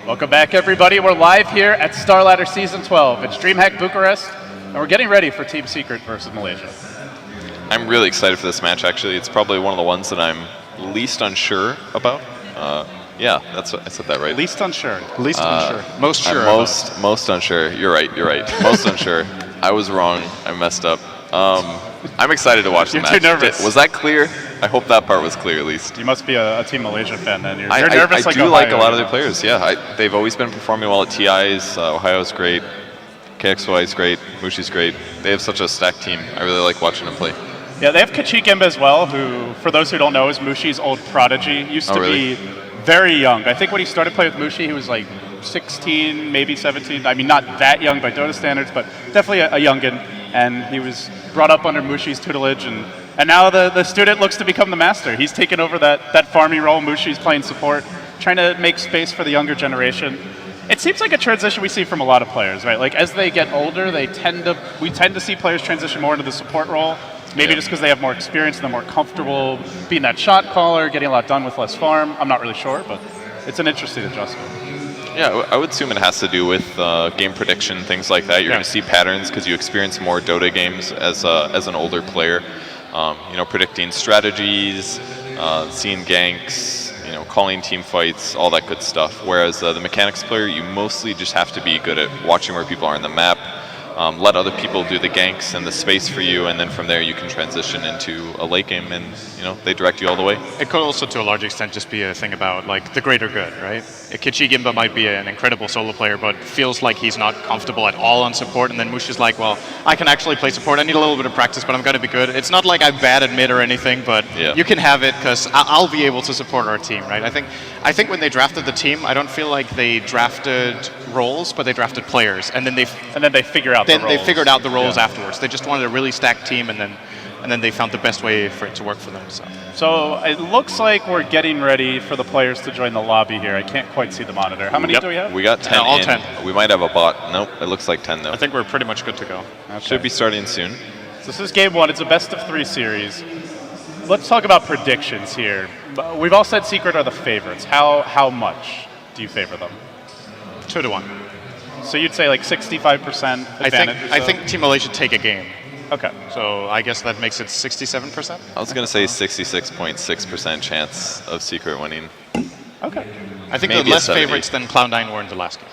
Welcome back, everybody. We're live here at Starladder Season 12. It's DreamHack Bucharest, and we're getting ready for Team Secret versus Malaysia. I'm really excited for this match, actually. It's probably one of the ones that I'm least unsure about. Yeah, that's what, I said that right. Least unsure. Least unsure. Most sure. Most unsure. You're right. Most unsure. I was wrong. I messed up. I'm excited to watch the match. You're too nervous. Was that clear? I hope that part was clear at least. You must be a Team Malaysia fan then. You're I nervous like do Ohio, like a lot of their players, yeah. They've always been performing well at TIs. Ohio's great. KXY is great. Mushi's great. They have such a stacked team. I really like watching them play. Yeah, they have Kachikemba as well, who, for those who don't know, is Mushi's old prodigy. Used to be very young. I think when he started playing with Mushi, he was like 16, maybe 17. I mean, not that young by Dota standards, but definitely a youngin'. And he was brought up under Mushi's tutelage, and now the student looks to become the master. He's taken over that farming role. Mushi's playing support, trying to make space for the younger generation. It seems like a transition we see from a lot of players, right? Like as they get older, we tend to see players transition more into the support role. Maybe just because they have more experience and they're more comfortable being that shot caller, getting a lot done with less farm. I'm not really sure, but it's an interesting adjustment. Yeah, I would assume it has to do with game prediction, things like that. You're going to see patterns because you experience more Dota games as an older player. You know, predicting strategies, seeing ganks, you know, calling team fights, all that good stuff. Whereas the mechanics player, you mostly just have to be good at watching where people are on the map. Let other people do the ganks and the space for you, and then from there you can transition into a late game, and you know they direct you all the way. It could also, to a large extent, just be a thing about like the greater good, right? Kachikemba might be an incredible solo player, but feels like he's not comfortable at all on support, and then Mushi's like, well, I can actually play support. I need a little bit of practice, but I'm going to be good. It's not like I'm bad at mid or anything, but you can have it because I'll be able to support our team, right? I think when they drafted the team, I don't feel like they drafted roles, but they drafted players, and then they figure out. Then they figured out the roles afterwards. They just wanted a really stacked team, and then they found the best way for it to work for them. So it looks like we're getting ready for the players to join the lobby here. I can't quite see the monitor. How many do we have? We got 10 all in. 10. We might have a bot. Nope, it looks like 10 though. I think we're pretty much good to go. Okay. Should be starting soon. So this is game one. It's a best of 3 series. Let's talk about predictions here. We've all said Secret are the favorites. How much do you favor them? 2-1. So you'd say like 65% advantage? I think Team Malaysia take a game. Okay. So I guess that makes it 67%? I was going to say 66.6% chance of Secret winning. Okay. I think Maybe they're less 70. favorites than Cloud9 were in the last game.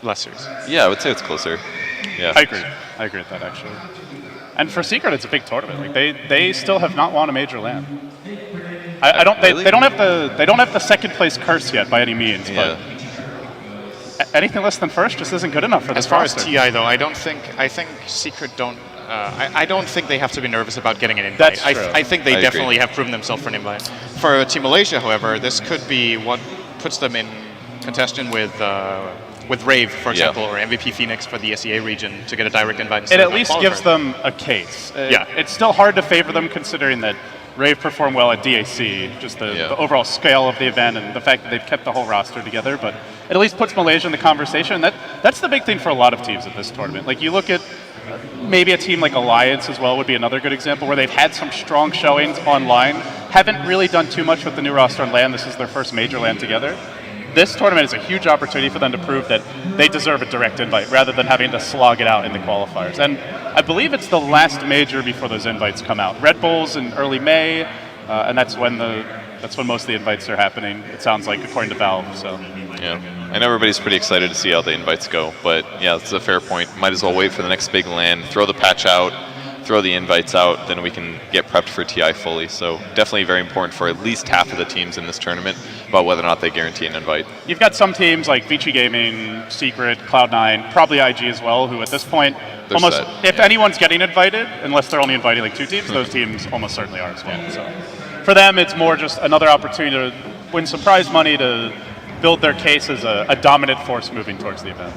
Last series. Yeah, I would say it's closer. Yeah. I agree with that, actually. And for Secret, it's a big tournament. Like they still have not won a major LAN. They don't have the second place curse yet by any means, but anything less than first just isn't good enough for this roster. As far as TI though, I think Secret don't. I don't think they have to be nervous about getting an invite. That's true. I think they definitely have proven themselves for an invite. For Team Malaysia, however, this could be what puts them in contention with Rave, for example, or MVP Phoenix for the SEA region to get a direct invite. It at least gives them a case. It's still hard to favor them considering that Rave performed well at DAC, just the overall scale of the event and the fact that they've kept the whole roster together, but it at least puts Malaysia in the conversation. That's the big thing for a lot of teams at this tournament. Like you look at maybe a team like Alliance as well would be another good example where they've had some strong showings online, haven't really done too much with the new roster on LAN. This is their first major LAN together. This tournament is a huge opportunity for them to prove that they deserve a direct invite rather than having to slog it out in the qualifiers. And I believe it's the last major before those invites come out. Red Bull's in early May, and that's when most of the invites are happening, it sounds like, according to Valve. So. Yeah, and everybody's pretty excited to see how the invites go. But yeah, it's a fair point. Might as well wait for the next big LAN, throw the patch out, throw the invites out, then we can get prepped for TI fully. So definitely very important for at least half of the teams in this tournament about whether or not they guarantee an invite. You've got some teams like Vici Gaming, Secret, Cloud9, probably IG as well, who at this point, almost if anyone's getting invited, unless they're only inviting like 2 teams, those teams almost certainly are as well. So for them, it's more just another opportunity to win some prize money to build their case as a dominant force moving towards the event.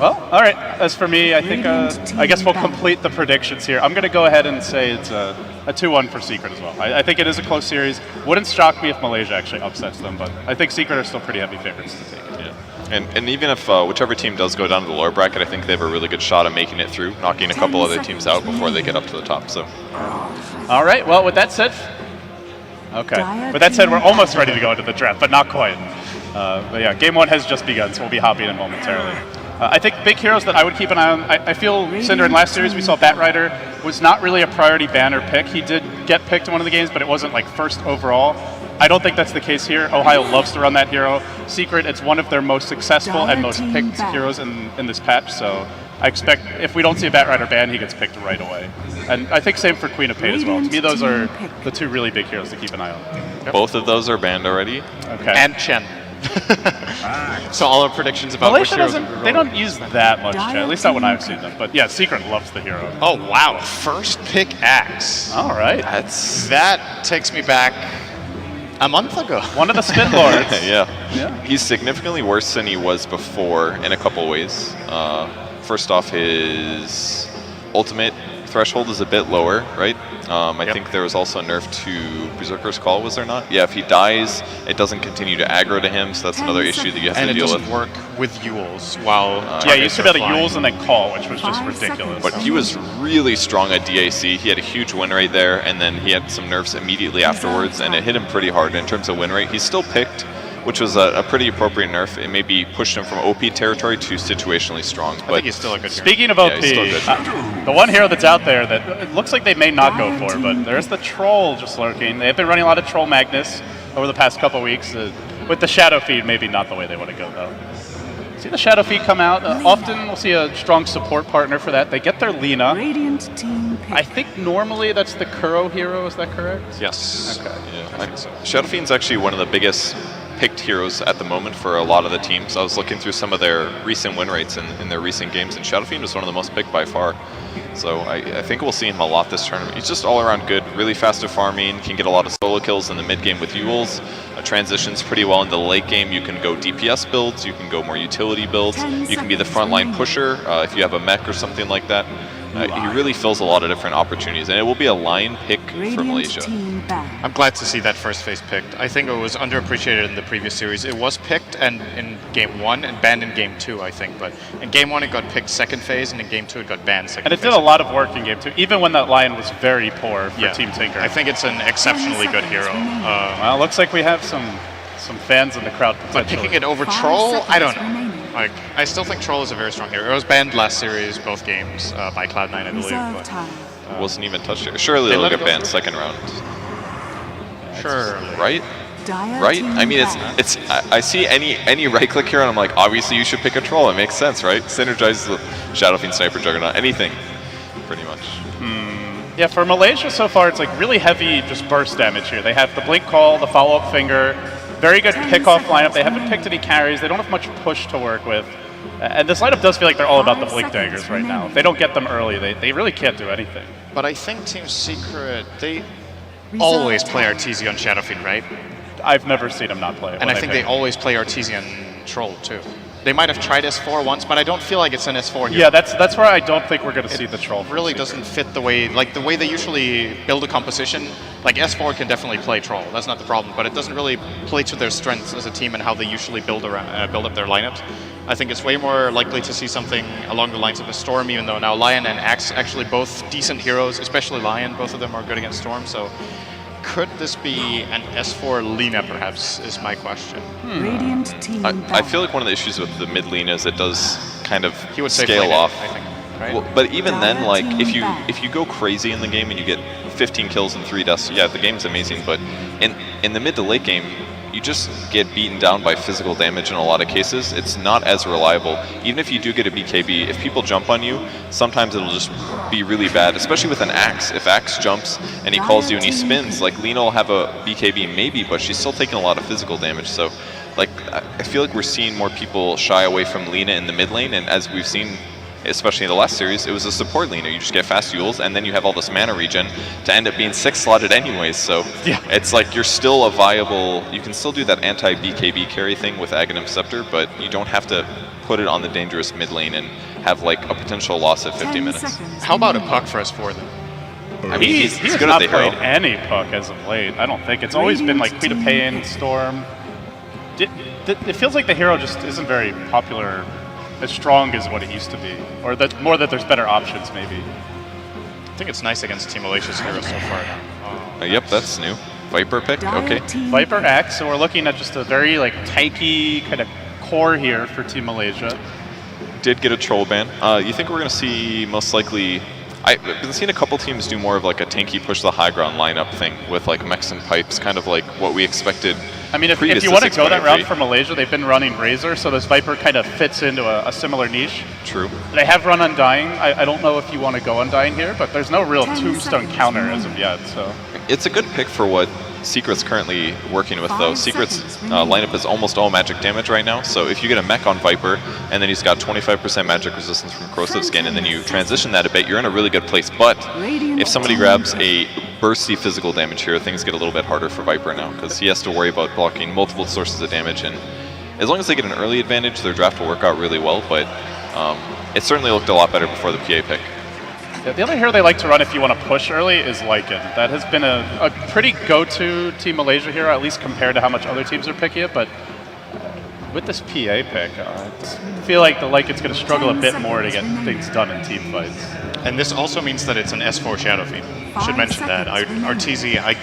Well, all right. As for me, I think I guess we'll complete the predictions here. I'm going to go ahead and say it's a 2-1 for Secret as well. I think it is a close series. Wouldn't shock me if Malaysia actually upsets them, but I think Secret are still pretty heavy favorites to take it. Yeah. And even if whichever team does go down to the lower bracket, I think they have a really good shot at making it through, knocking a couple other teams out before they get up to the top. So. All right. Well, with that said, Okay. With that said, we're almost ready to go into the draft, but not quite. But yeah, game 1 has just begun, so we'll be hopping in momentarily. I think big heroes that I would keep an eye on, I feel Cinder in last series we saw Batrider was not really a priority banner pick. He did get picked in one of the games, but it wasn't like first overall. I don't think that's the case here. Ohio loves to run that hero. Secret, it's one of their most successful and most picked heroes in this patch, so I expect if we don't see a Batrider ban, he gets picked right away. And I think same for Queen of Pain as well. To me, those are the 2 really big heroes to keep an eye on. Yep. Both of those are banned already. Okay. And Chen. So all our predictions about Malaysia which they don't use that much Chen, at least not when I've seen them. But yeah, Secret loves the hero. Oh wow, first pick Axe. All right. That takes me back a month ago. One of the Spin Lords. Yeah. He's significantly worse than he was before in a couple ways. First off, his ultimate threshold is a bit lower, right? I think there was also a nerf to Berserker's Call, was there not? Yeah, if he dies, it doesn't continue to aggro to him, so that's another issue that you have to deal with. And it doesn't work with Yules while yeah, you used to be able to Yules and then Call, which was just ridiculous. But he was really strong at DAC. He had a huge win rate there, and then he had some nerfs immediately afterwards, and it hit him pretty hard in terms of win rate. He's still picked, which was a pretty appropriate nerf. It maybe pushed him from OP territory to situationally strong. But I think he's still a good hero. Speaking of OP, the one hero that's out there that it looks like they may not go for, but there's the Troll just lurking. They've been running a lot of Troll Magnus over the past couple weeks. With the Shadow Feed, maybe not the way they want to go, though. See the Shadow Feed come out. Often we'll see a strong support partner for that. They get their Lina. I think normally that's the Kuro hero, is that correct? Yes. Okay. Yeah. Shadow Fiend's actually one of the biggest picked heroes at the moment for a lot of the teams. I was looking through some of their recent win rates in their recent games, and Shadow Fiend was one of the most picked by far. So I think we'll see him a lot this tournament. He's just all around good, really fast at farming, can get a lot of solo kills in the mid game with Yules, transitions pretty well into the late game. You can go DPS builds, you can go more utility builds, you can be the frontline pusher if you have a mech or something like that. He really fills a lot of different opportunities, and it will be a line pick for Malaysia. I'm glad to see that first phase picked. I think it was underappreciated in the previous series. It was picked and in game 1 and banned in game 2, I think. But in game 1 it got picked second phase, and in game 2 it got banned second phase. And it did a lot of work in game 2, even when that line was very poor for Team Tinker. I think it's an exceptionally good hero. Well, it looks like we have some fans in the crowd potentially. But picking it over Troll, I don't know. Like, I still think Troll is a very strong hero. It was banned last series, both games, by Cloud9, I believe. But, wasn't even touched here. Surely they'll get banned second round. Sure. Right? Right? I mean, it's. I see any right click here, and I'm like, obviously you should pick a Troll. It makes sense, right? Synergize the Shadow Fiend, Sniper, Juggernaut, anything, pretty much. Yeah, for Malaysia so far, it's like really heavy just burst damage here. They have the Blink Call, the follow-up finger, very good pick-off lineup. They haven't picked any carries. They don't have much push to work with. And this lineup does feel like they're all about the Blink Daggers right now. If they don't get them early, they really can't do anything. But I think Team Secret, they always play Artesian Shadow Fiend, right? I've never seen them not play it. And I think they always play Artesian Troll, too. They might have tried S4 once, but I don't feel like it's an S4 here. Yeah, that's where I don't think we're going to see the Troll. It really doesn't fit the way they usually build a composition. Like S4 can definitely play Troll, that's not the problem, but it doesn't really play to their strengths as a team and how they usually build up their lineups. I think it's way more likely to see something along the lines of a Storm, even though now Lion and Axe actually both decent heroes, especially Lion, both of them are good against Storm, so could this be an S4 Lina, perhaps, is my question. I feel like one of the issues with the mid Lina is it does kind of would scale off. I think, right? Well, but even then, like, if you go crazy in the game and you get 15 kills and 3 deaths, yeah, the game's amazing, but in the mid to late game, you just get beaten down by physical damage in a lot of cases. It's not as reliable. Even if you do get a BKB, if people jump on you, sometimes it'll just be really bad, especially with an Axe. If Axe jumps and he calls you and he spins, like Lina will have a BKB maybe, but she's still taking a lot of physical damage. So, like, I feel like we're seeing more people shy away from Lina in the mid lane, and as we've seen, especially in the last series, it was a support Lina. You just get fast Yules, and then you have all this mana regen to end up being 6-slotted anyways. So yeah, it's like you're still a viable, you can still do that anti-BKB carry thing with Aghanim Scepter, but you don't have to put it on the dangerous mid lane and have like a potential loss at 50 minutes. How about a Puck for S4 then? I mean, he's has good not at the hero. played any Puck as of late, I don't think. It's always been like Queen of Pain, Storm. It feels like the hero just isn't very popular, as strong as what it used to be, or that more that there's better options maybe. I think it's nice against Team Malaysia's heroes so far now. Yep, that's new. Viper pick, okay. Viper X, so we're looking at just a very like tanky kind of core here for Team Malaysia. Did get a troll ban. You think we're going to see most likely... I've been seeing a couple teams do more of like a tanky push the high ground lineup thing with like mechs and pipes, kind of like what we expected. I mean, if you want to go that route for Malaysia, they've been running Razor, so this Viper kind of fits into a similar niche. True. They have run Undying. I don't know if you want to go Undying here, but there's no real Tombstone counter as of yet. So it's a good pick for what Secret's currently working with, though. Secret's lineup is almost all magic damage right now, so if you get a mech on Viper, and then he's got 25% magic resistance from Corrosive Skin, and then you transition that a bit, you're in a really good place. But if somebody grabs a bursty physical damage here, things get a little bit harder for Viper now, because he has to worry about blocking multiple sources of damage, and as long as they get an early advantage, their draft will work out really well, but it certainly looked a lot better before the PA pick. Yeah, the other hero they like to run if you want to push early is Lycan. That has been a pretty go-to Team Malaysia hero, at least compared to how much other teams are picking it, but with this PA pick, I feel like the Lycan's going to struggle a bit more to get things done in team fights. And this also means that it's an S4 Shadow Fiend. Should mention that. RTZ, I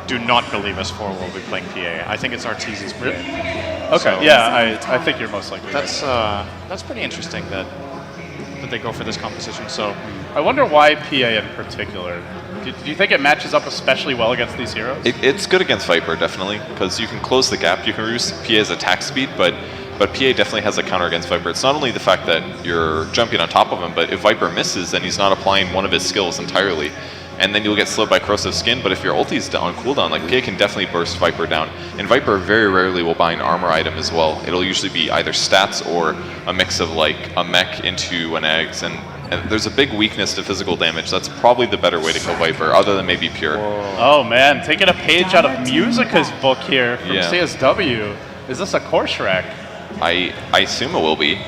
do not believe S4 will be playing PA. I think it's RTZ's PA. Okay, So yeah, I think you're most likely that's right. that's pretty interesting that they go for this composition. So I wonder why PA in particular. Do you think it matches up especially well against these heroes? It's good against Viper, definitely, because you can close the gap. You can reduce PA's attack speed, but PA definitely has a counter against Viper. It's not only the fact that you're jumping on top of him, but if Viper misses, then he's not applying one of his skills entirely. And then you'll get slowed by Corrosive Skin, but if your ulti's on cooldown, like PA can definitely burst Viper down. And Viper very rarely will buy an armor item as well. It'll usually be either stats or a mix of like a mech into an eggs, and there's a big weakness to physical damage. That's probably the better way to kill Viper, other than maybe Pure. Oh man, taking a page out of Musica's book here from Yeah. CSW. Is this a core Shrek? I assume it will be.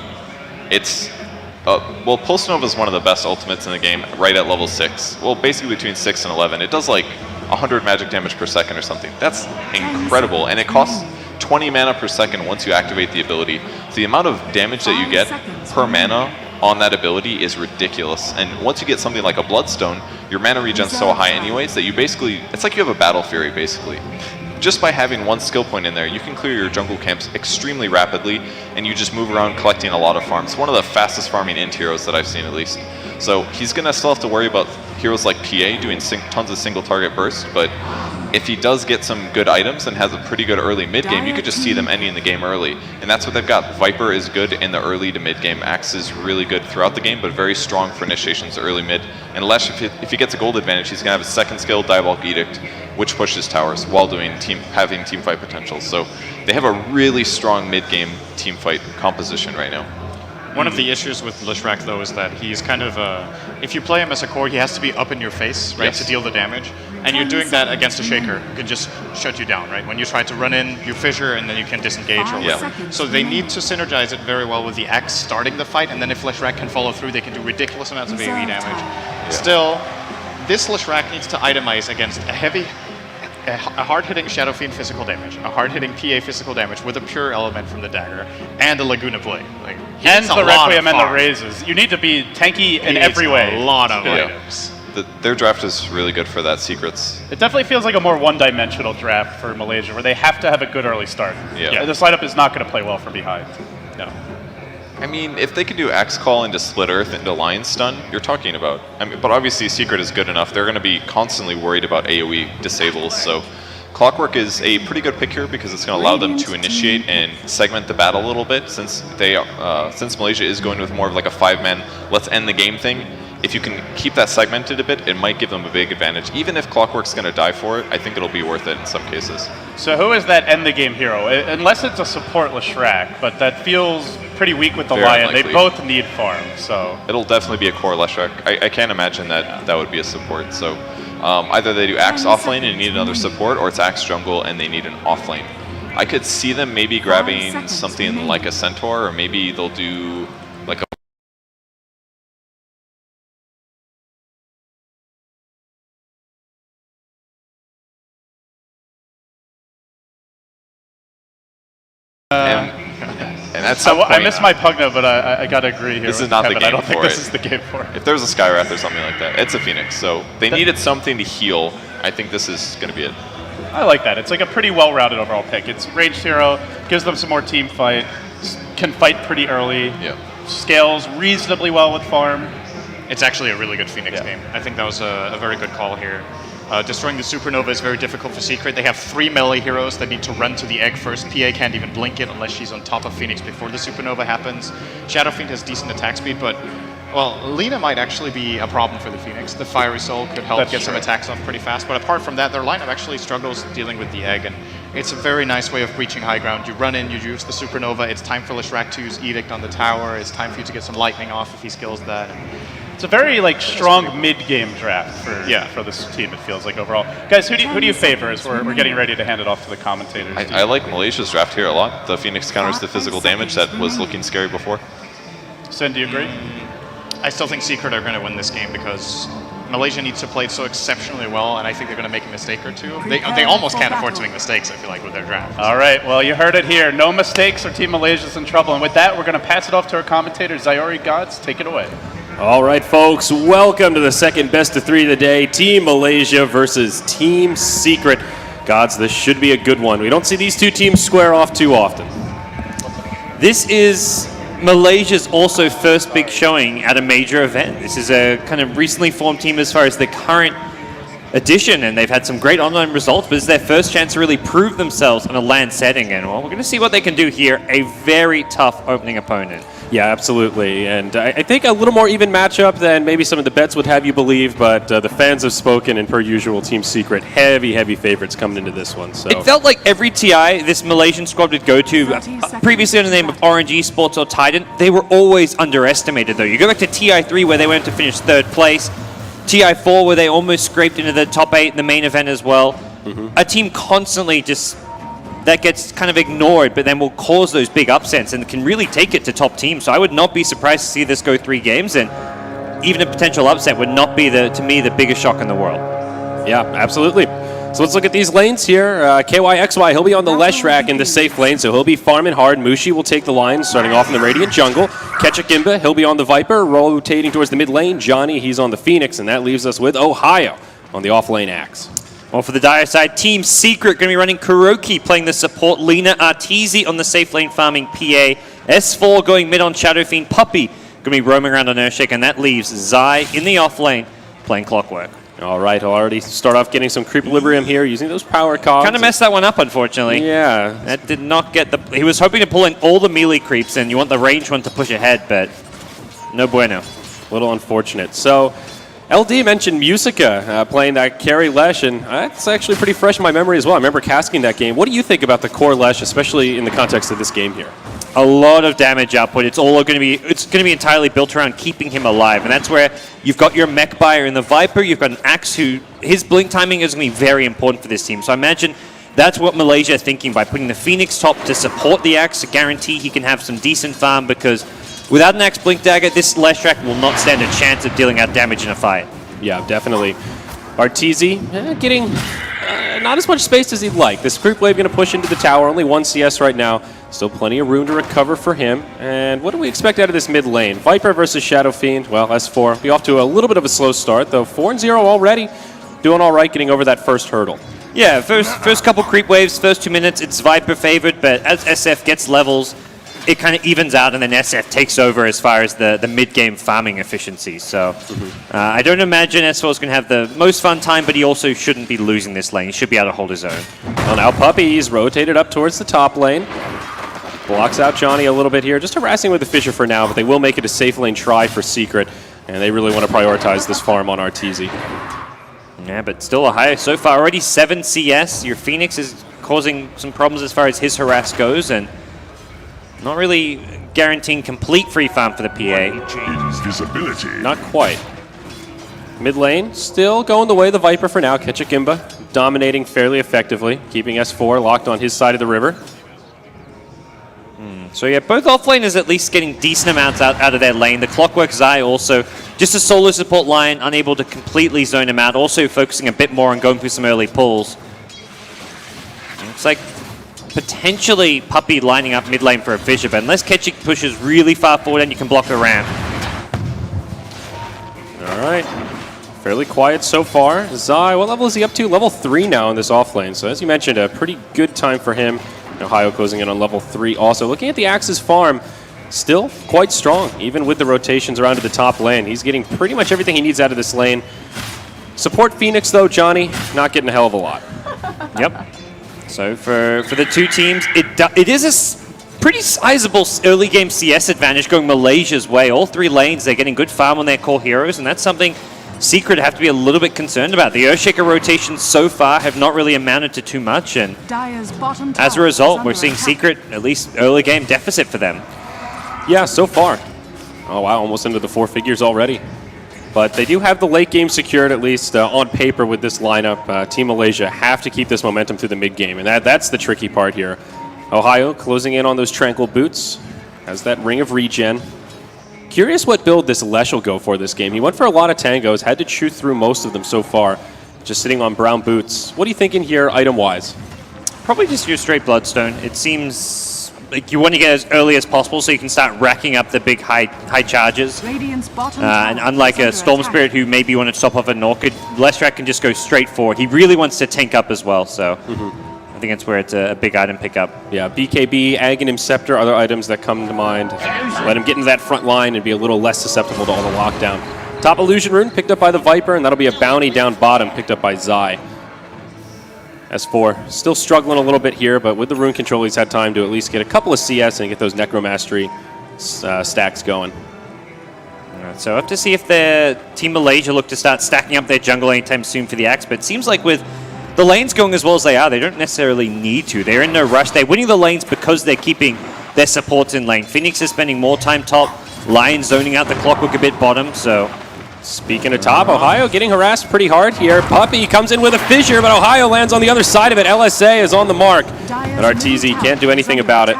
It's... well, Pulse Nova is one of the best ultimates in the game, right at level 6. Well, basically between 6 and 11. It does like 100 magic damage per second or something. That's incredible, and it costs 20 mana per second once you activate the ability. So the amount of damage that you get per mana on that ability is ridiculous. And once you get something like a Bloodstone, your mana regen's so high anyways that you basically... It's like you have a Battle Fury, basically. Just by having one skill point in there, you can clear your jungle camps extremely rapidly, and you just move around collecting a lot of farms. One of the fastest farming int heroes that I've seen, at least. So he's going to still have to worry about heroes like PA doing tons of single target burst, but if he does get some good items and has a pretty good early mid game, you could just see them ending the game early. And that's what they've got. Viper is good in the early to mid game. Axe is really good throughout the game, but very strong for initiations early mid. And Lesh, if he gets a gold advantage, he's going to have a second skill, Diabolic Edict, which pushes towers while doing having team fight potential. So they have a really strong mid game team fight composition right now. one of the issues with Leshrac, though, is that he's kind of if you play him as a core, he has to be up in your face, right, to deal the damage. And you're doing that against a Shaker, who can just shut you down, right? When you try to run in, you fissure, and then you can disengage. So they need to synergize it very well with the Axe starting the fight, and then if Leshrac can follow through, they can do ridiculous amounts of AoE damage. Still, this Leshrac needs to itemize against a hard-hitting Shadow Fiend physical damage, a hard-hitting PA physical damage with a pure element from the dagger, and a Laguna Blade. Like, and the Requiem and the raises. You need to be tanky in every way. A lot of items. Their draft is really good for that, Secrets. It definitely feels like a more one-dimensional draft for Malaysia, where they have to have a good early start. This lineup is not going to play well from behind. No. I mean, if they can do Axe Call into Split Earth into Lion Stun, you're talking about... I mean, but obviously Secret is good enough. They're going to be constantly worried about AoE disables, so Clockwork is a pretty good pick here because it's going to allow them to initiate and segment the battle a little bit, since Malaysia is going with more of like a 5-man, let's end the game thing. If you can keep that segmented a bit, it might give them a big advantage. Even if Clockwork's going to die for it, I think it'll be worth it in some cases. So who is that end the game hero? Unless it's a support Leshrac, but that feels pretty weak with the Lion. Unlikely. They both need farm, so... It'll definitely be a core Leshrac. I can't imagine that would be a support. So either they do Axe offlane and need another support, or it's Axe jungle and they need an offlane. I could see them maybe grabbing something like a Centaur, or maybe they'll do like a... And at some point, I missed my Pugna, but I gotta agree here. This is not Kevin. the game I don't think for this it. is the game for it. If there's a Skywrath or something like that, it's a Phoenix. So they needed something to heal. I think this is going to be it. I like that. It's like a pretty well-rounded overall pick. It's ranged hero, gives them some more team fight, can fight pretty early, scales reasonably well with farm. It's actually a really good Phoenix game. I think that was a very good call here. Destroying the Supernova is very difficult for Secret. They have 3 melee heroes that need to run to the egg first. PA can't even blink it unless she's on top of Phoenix before the Supernova happens. Shadow Fiend has decent attack speed, but, well, Lina might actually be a problem for the Phoenix. The Fiery Soul could help get some attacks off pretty fast, but apart from that, their lineup actually struggles dealing with the egg, and it's a very nice way of breaching high ground. You run in, you use the Supernova, it's time for Leshrac 2's Edict on the tower, it's time for you to get some lightning off if he skills that. It's a very strong mid-game draft for this team. It feels like overall. Guys, who do you favor as we're getting ready to hand it off to the commentators? I like Malaysia's draft here a lot. The Phoenix counters the physical damage that was looking scary before. Sen, do you agree? I still think Secret are going to win this game because Malaysia needs to play it so exceptionally well, and I think they're going to make a mistake or two. They almost can't afford to make mistakes, I feel like, with their draft. All right, well, you heard it here. No mistakes or Team Malaysia's in trouble. And with that, we're going to pass it off to our commentator, Zyori GoDz. Take it away. All right, folks, welcome to the second best of 3 of the day. Team Malaysia versus Team Secret. GoDz, this should be a good one. We don't see these two teams square off too often. This is Malaysia's also first big showing at a major event. This is a kind of recently formed team as far as the current edition, and they've had some great online results, but it's their first chance to really prove themselves in a LAN setting. And, well, we're going to see what they can do here. A very tough opening opponent. Yeah, absolutely. And I think a little more even matchup than maybe some of the bets would have you believe, but the fans have spoken, and per usual, Team Secret, heavy favorites coming into this one. So it felt like every TI this Malaysian squad would go to, previously under the name of Orange Esports or Titan, they were always underestimated, though. You go back to TI3, where they went to finish 3rd place, TI4, where they almost scraped into the top 8 in the main event as well. A team constantly just that gets kind of ignored, but then will cause those big upsets and can really take it to top teams. So I would not be surprised to see this go 3 games, and even a potential upset would not be, to me, the biggest shock in the world. Yeah, absolutely. So let's look at these lanes here. KYXY, he'll be on the Leshrac in the safe lane, so he'll be farming hard. Mushi will take the line, starting off in the Radiant jungle. Ketchukimba, he'll be on the Viper, rotating towards the mid lane. Johnny, he's on the Phoenix, and that leaves us with Ohio on the off-lane Axe. Well, for the dire side, Team Secret going to be running Kuroki, playing the support Lina, Arteezy on the safe lane farming PA, S4 going mid on Shadow Fiend, Puppy going to be roaming around on Earthshake, and that leaves Zai in the off lane playing Clockwork. All right, he'll already start off getting some Creequilibrium here, using those power cogs. Kind of messed that one up, unfortunately. Yeah. That did not get the... He was hoping to pull in all the melee creeps, and you want the range one to push ahead, but no bueno. A little unfortunate. So LD mentioned Musica playing that carry Lesh, and that's actually pretty fresh in my memory as well. I remember casting that game. What do you think about the core Lesh, especially in the context of this game here? A lot of damage output. It's going to be entirely built around keeping him alive, and that's where you've got your mech buyer in the Viper. You've got an Axe who his blink timing is going to be very important for this team. So I imagine that's what Malaysia are thinking by putting the Phoenix top to support the Axe to guarantee he can have some decent farm, because without an Axe Blink Dagger, this Leshrac will not stand a chance of dealing out damage in a fight. Yeah, definitely. Arteezy getting not as much space as he'd like. This Creep Wave going to push into the tower. Only 1 CS right now. Still plenty of room to recover for him. And what do we expect out of this mid lane? Viper versus Shadow Fiend. Well, S4 be off to a little bit of a slow start, though 4-0 already. Doing all right, getting over that first hurdle. Yeah, first couple creep waves, first 2 minutes, it's Viper favored, but as SF gets levels, it kind of evens out, and then SF takes over as far as the mid-game farming efficiency. So I don't imagine S4 is going to have the most fun time, but he also shouldn't be losing this lane. He should be able to hold his own. Well, now Puppy's rotated up towards the top lane. Blocks out Johnny a little bit here, just harassing with the Fisher for now, but they will make it a safe lane try for Secret, and they really want to prioritize this farm on Arteezy. Yeah, but still a high so far. Already 7 CS. Your Phoenix is causing some problems as far as his harass goes, and not really guaranteeing complete free farm for the PA. Not quite. Mid lane, still going the way of the Viper for now. Ketchukimba dominating fairly effectively, keeping S4 locked on his side of the river. So yeah, both offlaners at least getting decent amounts out of their lane. The Clockwork Zai also just a solo support line, unable to completely zone him out. Also focusing a bit more on going through some early pulls. Looks like potentially Puppy lining up mid lane for a Fissure, but unless Ketchuk pushes really far forward, and you can block the ramp. All right. Fairly quiet so far. Zai, what level is he up to? Level 3 now in this offlane. So as you mentioned, a pretty good time for him. Ohio closing in on level 3 also. Looking at the Axis farm, still quite strong, even with the rotations around to the top lane. He's getting pretty much everything he needs out of this lane. Support Phoenix, though, Johnny, not getting a hell of a lot. Yep. So for the two teams, it is a pretty sizable early game CS advantage going Malaysia's way. All 3 lanes, they're getting good farm on their core heroes, and that's something Secret have to be a little bit concerned about. The Earthshaker rotations so far have not really amounted to too much, and as a result, we're seeing Secret, at least early game, deficit for them. Yeah, so far. Oh, wow, almost into the 4 figures already. But they do have the late game secured, at least on paper with this lineup. Team Malaysia have to keep this momentum through the mid game, and that's the tricky part here. Ohio closing in on those Tranquil Boots. Has that Ring of Regen. Curious what build this Lesh will go for this game. He went for a lot of tangos, had to chew through most of them so far, just sitting on brown boots. What are you thinking here item-wise? Probably just your straight Bloodstone. It seems like you want to get as early as possible so you can start racking up the big high charges. And unlike a Storm Spirit who maybe want to stop off a Norkid, Leshrac can just go straight forward. He really wants to tank up as well, so I think that's where it's a big item pickup. Yeah, BKB, Aghanim Scepter, other items that come to mind. Let him get into that front line and be a little less susceptible to all the lockdown. Top Illusion Rune picked up by the Viper, and that'll be a bounty down bottom picked up by Zai. S4 still struggling a little bit here, but with the rune control, he's had time to at least get a couple of CS and get those Necromastery stacks going. All right, so I have to see if the Team Malaysia look to start stacking up their jungle anytime soon for the Axe, but it seems like with the lanes going as well as they are, they don't necessarily need to. They're in no rush. They're winning the lanes because they're keeping their supports in lane. Phoenix is spending more time top, Lion zoning out the Clockwork a bit bottom, so... Speaking of top, Ohio getting harassed pretty hard here. Puppey comes in with a fissure, but Ohio lands on the other side of it. LSA is on the mark, and RTZ can't do anything about it.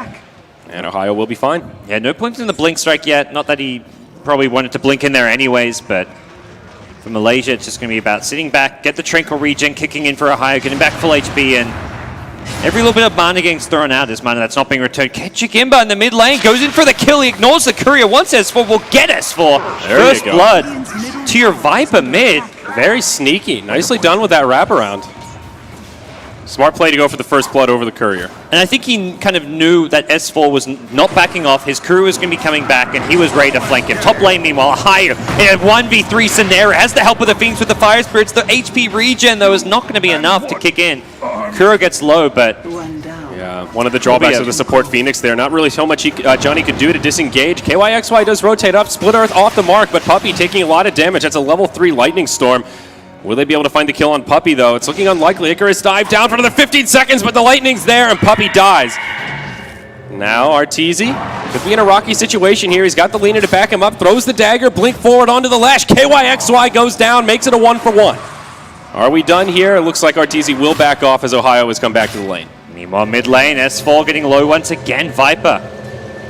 And Ohio will be fine. Yeah, no point in the Blink Strike yet. Not that he probably wanted to blink in there anyways, but for Malaysia, it's just going to be about sitting back, get the Tranquil Regen, kicking in for Ohio, getting back full HP, and every little bit of mana getting thrown out is mana that's not being returned. Ketchikimba in the mid lane goes in for the kill. He ignores the courier. Once S4 will get S4. First blood to your Viper mid. Very sneaky. Nicely done with that wraparound. Smart play to go for the first blood over the courier. And I think he kind of knew that S4 was not backing off. His crew was going to be coming back, and he was ready to flank him. Top lane, meanwhile, higher in a 1v3 scenario. Has the help of the Phoenix with the Fire Spirits. The HP regen, though, is not going to be enough to kick in. Kuro gets low, but... Yeah, one of the drawbacks of the support Phoenix there. Not really so much Johnny could do to disengage. KYXY does rotate up. Split Earth off the mark, but Puppey taking a lot of damage. That's a level 3 Lightning Storm. Will they be able to find the kill on Puppey, though? It's looking unlikely. Icarus dive down for another 15 seconds, but the Lightning's there, and Puppey dies. Now Arteezy could be in a rocky situation here. He's got the Lina to back him up, throws the dagger, blink forward onto the lash. KYXY goes down, makes it a 1-for-1. Are we done here? It looks like Arteezy will back off as Ohio has come back to the lane. Meanwhile, mid lane, S4 getting low once again. Viper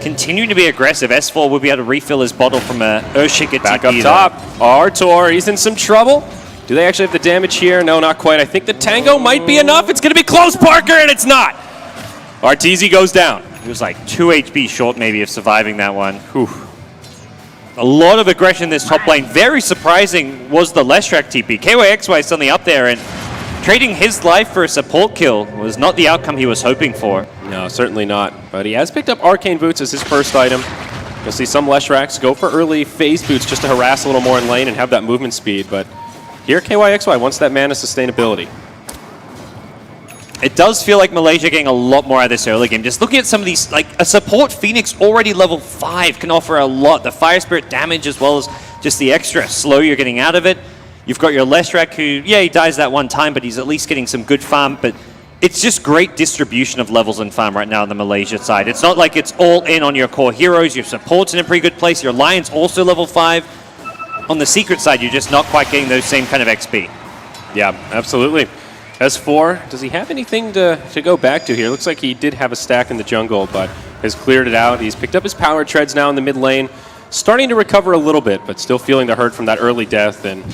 continuing to be aggressive. S4 will be able to refill his bottle from a Earthshaker back TP up top. Artor, he's in some trouble. Do they actually have the damage here? No, not quite. I think the Tango might be enough. It's going to be close, Parker, and it's not. Arteezy goes down. He was like 2 HP short maybe of surviving that one. Whew. A lot of aggression in this top lane. Very surprising was the Leshrac TP. KYXY suddenly up there, and trading his life for a support kill was not the outcome he was hoping for. No, certainly not. But he has picked up Arcane Boots as his first item. You'll see some Leshracs go for early phase boots just to harass a little more in lane and have that movement speed. But here, KYXY wants that mana sustainability. It does feel like Malaysia getting a lot more out of this early game. Just looking at some of these, like a support Phoenix already level 5 can offer a lot. The Fire Spirit damage as well as just the extra slow you're getting out of it. You've got your Leshrac who, yeah, he dies that one time, but he's at least getting some good farm. But it's just great distribution of levels in farm right now on the Malaysia side. It's not like it's all in on your core heroes. Your support's in a pretty good place. Your Lion's also level 5. On the Secret side, you're just not quite getting those same kind of XP. Yeah, absolutely. S4, does he have anything to go back to here? Looks like he did have a stack in the jungle, but has cleared it out. He's picked up his power treads now in the mid lane. Starting to recover a little bit, but still feeling the hurt from that early death. And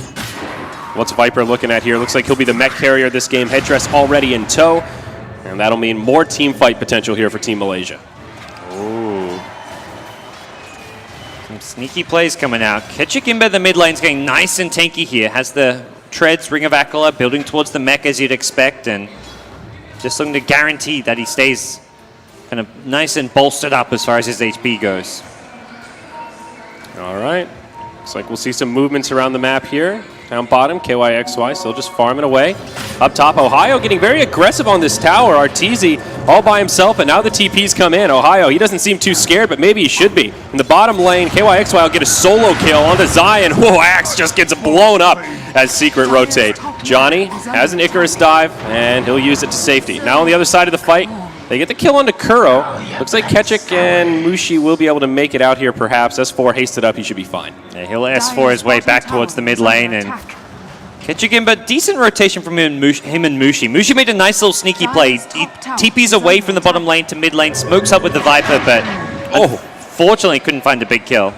what's Viper looking at here? Looks like he'll be the mech carrier this game. Headdress already in tow. And that'll mean more team fight potential here for Team Malaysia. Ooh. Some sneaky plays coming out. Ketchikimba, the mid lane's getting nice and tanky here. Has the treads, Ring of Akala, building towards the mech as you'd expect, and just looking to guarantee that he stays kind of nice and bolstered up as far as his HP goes. All right. Looks like we'll see some movements around the map here. Down bottom, KYXY still just farming away. Up top, Ohio getting very aggressive on this tower. Arteezy all by himself, and now the TP's come in. Ohio, he doesn't seem too scared, but maybe he should be. In the bottom lane, KYXY will get a solo kill onto Zion. Whoa, Axe just gets blown up as Secret rotate. Johnny has an Icarus dive, and he'll use it to safety. Now on the other side of the fight, they get the kill onto Kuro. Looks like Ketchik and Mushi will be able to make it out here perhaps. S4 hasted up, he should be fine. Yeah, he'll S4 his way back towards the mid lane, and Ketchikimba, decent rotation from him and Mushi. Mushi made a nice little sneaky play. He TP's away from the bottom lane to mid lane, smokes up with the Viper, but fortunately couldn't find a big kill.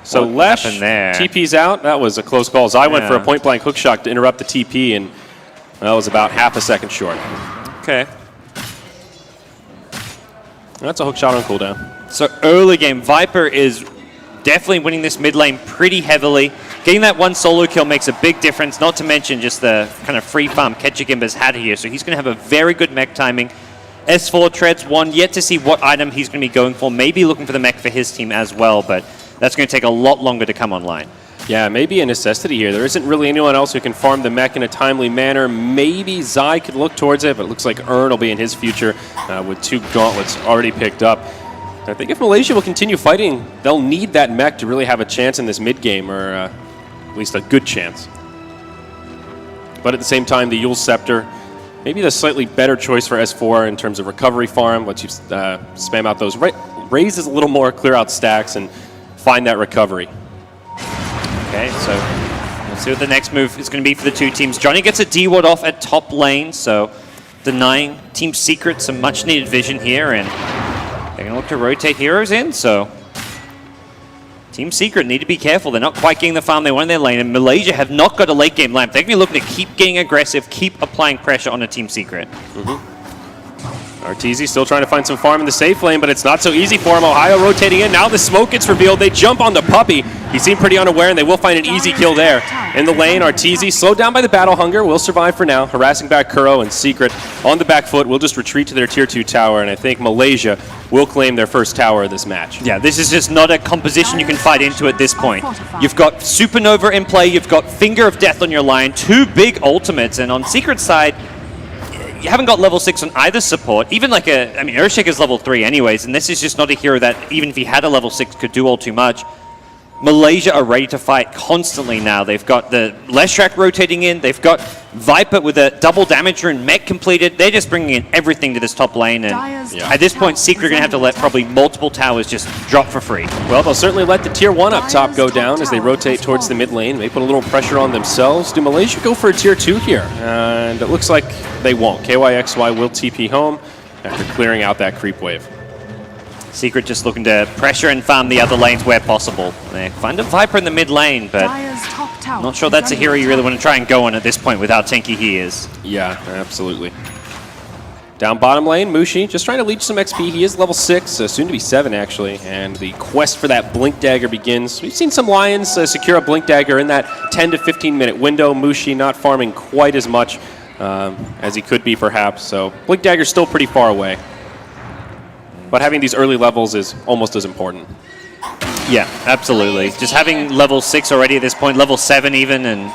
So Lesh, TP's out. That was a close call. I went for a point-blank hookshot to interrupt the TP, and that was about half a second short. Okay. That's a hookshot on cooldown. So early game, Viper is definitely winning this mid lane pretty heavily. Getting that one solo kill makes a big difference, not to mention just the kind of free farm Ketchikimba's had here. So he's going to have a very good mech timing. S4 treads one, yet to see what item he's going to be going for. Maybe looking for the mech for his team as well, but that's going to take a lot longer to come online. Yeah, maybe a necessity here. There isn't really anyone else who can farm the mech in a timely manner. Maybe Zai could look towards it, but it looks like Ern will be in his future with 2 gauntlets already picked up. I think if Malaysia will continue fighting, they'll need that mech to really have a chance in this mid game, or at least a good chance. But at the same time, the Yule Scepter, maybe the slightly better choice for S4 in terms of recovery farm. Once you spam out those raises a little more, clear out stacks, and find that recovery. Okay, so we'll see what the next move is going to be for the two teams. Johnny gets a D-ward off at top lane, so denying Team Secret some much-needed vision here, and they're going to look to rotate heroes in, so Team Secret need to be careful. They're not quite getting the farm they want in their lane, and Malaysia have not got a late-game lamp. They're going to be looking to keep getting aggressive, keep applying pressure on a Team Secret. Arteezy still trying to find some farm in the safe lane, but it's not so easy for him. Ohio rotating in. Now the smoke gets revealed. They jump on the puppy. He seemed pretty unaware, and they will find an easy kill there. In the lane, Arteezy, slowed down by the battle hunger, will survive for now. Harassing back Kuro and Secret on the back foot. Will just retreat to their tier 2 tower, and I think Malaysia will claim their first tower of this match. Yeah, this is just not a composition you can fight into at this point. You've got Supernova in play. You've got Finger of Death on your line. 2 big ultimates, and on Secret's side, you haven't got level 6 on either support. Even like Earthshaker's level 3 anyways, and this is just not a hero that, even if he had a level 6, could do all too much. Malaysia are ready to fight constantly now. They've got the Leshrak rotating in. They've got Viper with a double damage rune mech completed. They're just bringing in everything to this top lane. And at this point, Secret are going to have to let probably multiple towers just drop for free. Well, they'll certainly let the tier 1 up top go down as they rotate towards the mid lane. They put a little pressure on themselves. Do Malaysia go for a tier 2 here? And it looks like they won't. KYXY will TP home after clearing out that creep wave. Secret just looking to pressure and farm the other lanes where possible. They find a Viper in the mid lane, but I'm not sure that's a hero you really want to try and go on at this point with how tanky he is. Yeah, absolutely. Down bottom lane, Mushi just trying to leech some XP. He is level 6, soon to be 7 actually, and the quest for that Blink Dagger begins. We've seen some Lions secure a Blink Dagger in that 10 to 15 minute window. Mushi not farming quite as much as he could be perhaps, so Blink Dagger's still pretty far away. But having these early levels is almost as important. Yeah, absolutely. Just having level 6 already at this point, level 7 even, and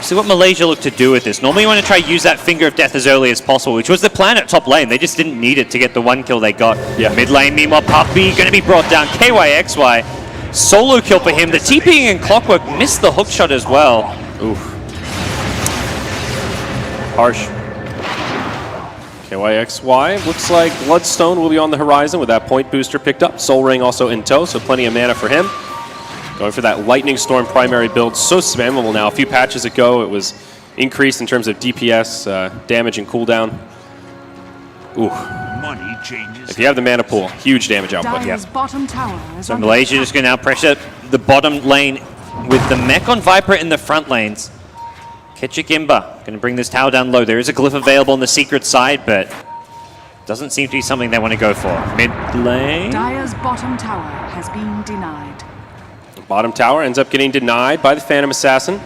see what Malaysia look to do with this. Normally you want to try use that Finger of Death as early as possible, which was the plan at top lane. They just didn't need it to get the 1 kill they got. Yeah. Mid lane, meanwhile, Puppy going to be brought down. KYXY, solo kill for him. The TPing and Clockwork missed the hookshot as well. Oof. Harsh. KYXY, looks like Bloodstone will be on the horizon with that point booster picked up. Soul Ring also in tow, so plenty of mana for him. Going for that Lightning Storm primary build, so spammable now. A few patches ago, it was increased in terms of DPS, damage, and cooldown. Ooh. If you have the mana pool, huge damage output. Yeah. So Malaysia just going to now pressure the bottom lane with the mech on Viper in the front lanes. Ketchikimba going to bring this tower down low. There is a glyph available on the Secret side, but Doesn't seem to be something they want to go for. Mid lane. Dire's bottom tower has been denied. Bottom tower ends up getting denied by the Phantom Assassin.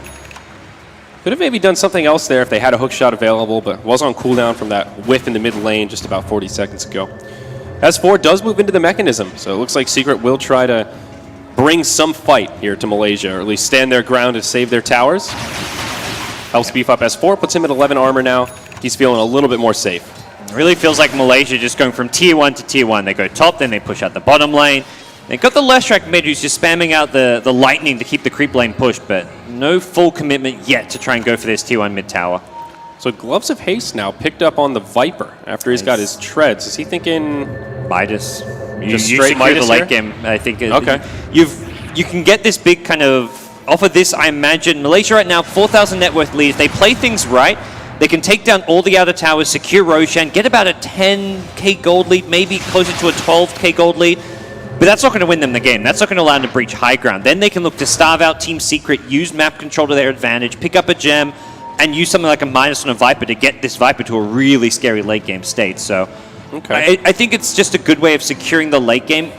Could have maybe done something else there if they had a hook shot available, but was on cooldown from that whiff in the mid lane just about 40 seconds ago. S4 does move into the mechanism, so it looks like Secret will try to bring some fight here to Malaysia, or at least stand their ground to save their towers. Helps beef up S4, puts him at 11 armor now. He's feeling a little bit more safe. It really feels like Malaysia just going from tier 1 to tier 1. They go top, then they push out the bottom lane. They've got the Leshrac mid who's just spamming out the lightning to keep the creep lane pushed, but no full commitment yet to try and go for this tier 1 mid tower. So Gloves of Haste now picked up on the Viper after he's got his treads. Is he thinking Midas? Just You straight secure Midas the late here? game, I think. Okay. You can get this big kind of... Off of this, I imagine, Malaysia right now, 4,000 net worth lead. If they play things right, they can take down all the outer towers, secure Roshan, get about a 10k gold lead, maybe closer to a 12k gold lead. But that's not going to win them the game. That's not going to allow them to breach high ground. Then they can look to starve out Team Secret, use map control to their advantage, pick up a gem, and use something like a Midas on a Viper to get this Viper to a really scary late game state. So Okay. I think it's just a good way of securing the late game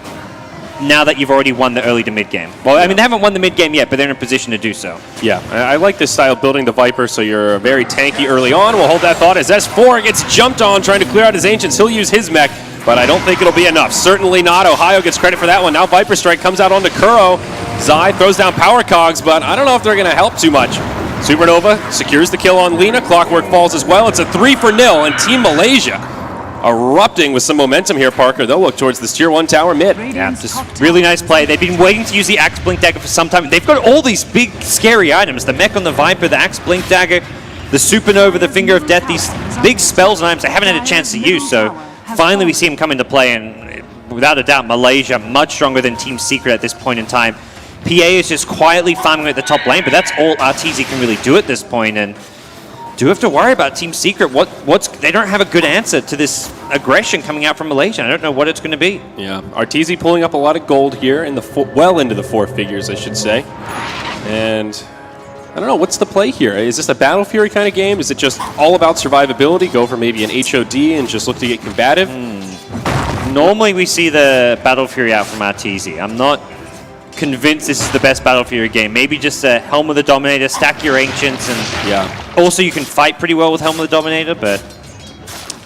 now that you've already won the early to mid game. Well, I mean, they haven't won the mid game yet, but they're in a position to do so. Yeah, I like this style of building the Viper, so you're very tanky early on. We'll hold that thought as S4 gets jumped on trying to clear out his Ancients. He'll use his mech, but I don't think it'll be enough. Certainly not. Ohio gets credit for that one. Now Viper Strike comes out onto Kuro. Zai throws down Power Cogs, but I don't know if they're going to help too much. Supernova secures the kill on Lina. Clockwork falls as well. It's a 3-0, and Team Malaysia erupting with some momentum here, Parker. They'll look towards this tier 1 tower mid. Yeah, just really nice play. They've been waiting to use the Axe Blink Dagger for some time. They've got all these big, scary items. The mech on the Viper, the Axe Blink Dagger, the Supernova, the Finger of Death, these big spells and items they haven't had a chance to use. So finally we see them come into play, and without a doubt, Malaysia much stronger than Team Secret at this point in time. PA is just quietly farming at the top lane, but that's all RTZ can really do at this point, and do have to worry about Team Secret. They don't have a good answer to this aggression coming out from Malaysia. I don't know what it's going to be. Yeah, Arteezy pulling up a lot of gold here in the well into the 4 figures, I should say. And I don't know, what's the play here? Is this a Battle Fury kind of game? Is it just all about survivability? Go for maybe an HOD and just look to get combative? Normally we see the Battle Fury out from RTZ. I'm not convinced this is the best Battle Fury game. Maybe just a Helm of the Dominator, stack your Ancients, and Yeah. also you can fight pretty well with Helm of the Dominator, but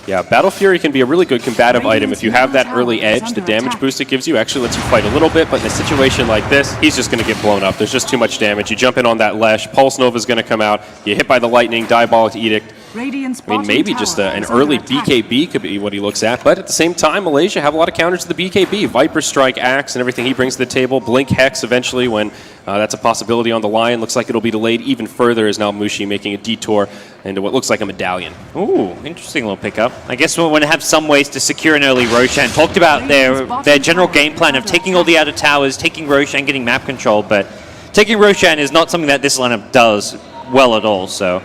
Yeah, Battle Fury can be a really good combative item. If you have that early edge, the damage boost it gives you actually lets you fight a little bit, but in a situation like this, he's just going to get blown up. There's just too much damage. You jump in on that Lesh, Pulse Nova's going to come out, you hit by the Lightning, Diabolic Edict. I mean, maybe just an early BKB could be what he looks at, but at the same time, Malaysia have a lot of counters to the BKB. Viper Strike, Axe, and everything he brings to the table. Blink Hex eventually when that's a possibility on the line. Looks like it'll be delayed even further as now Mushi making a detour into what looks like a medallion. ooh, interesting little pickup. I guess we're going to have some ways to secure an early Roshan. Talked about their general game plan of taking all the outer towers, taking Roshan, getting map control, but taking Roshan is not something that this lineup does well at all, so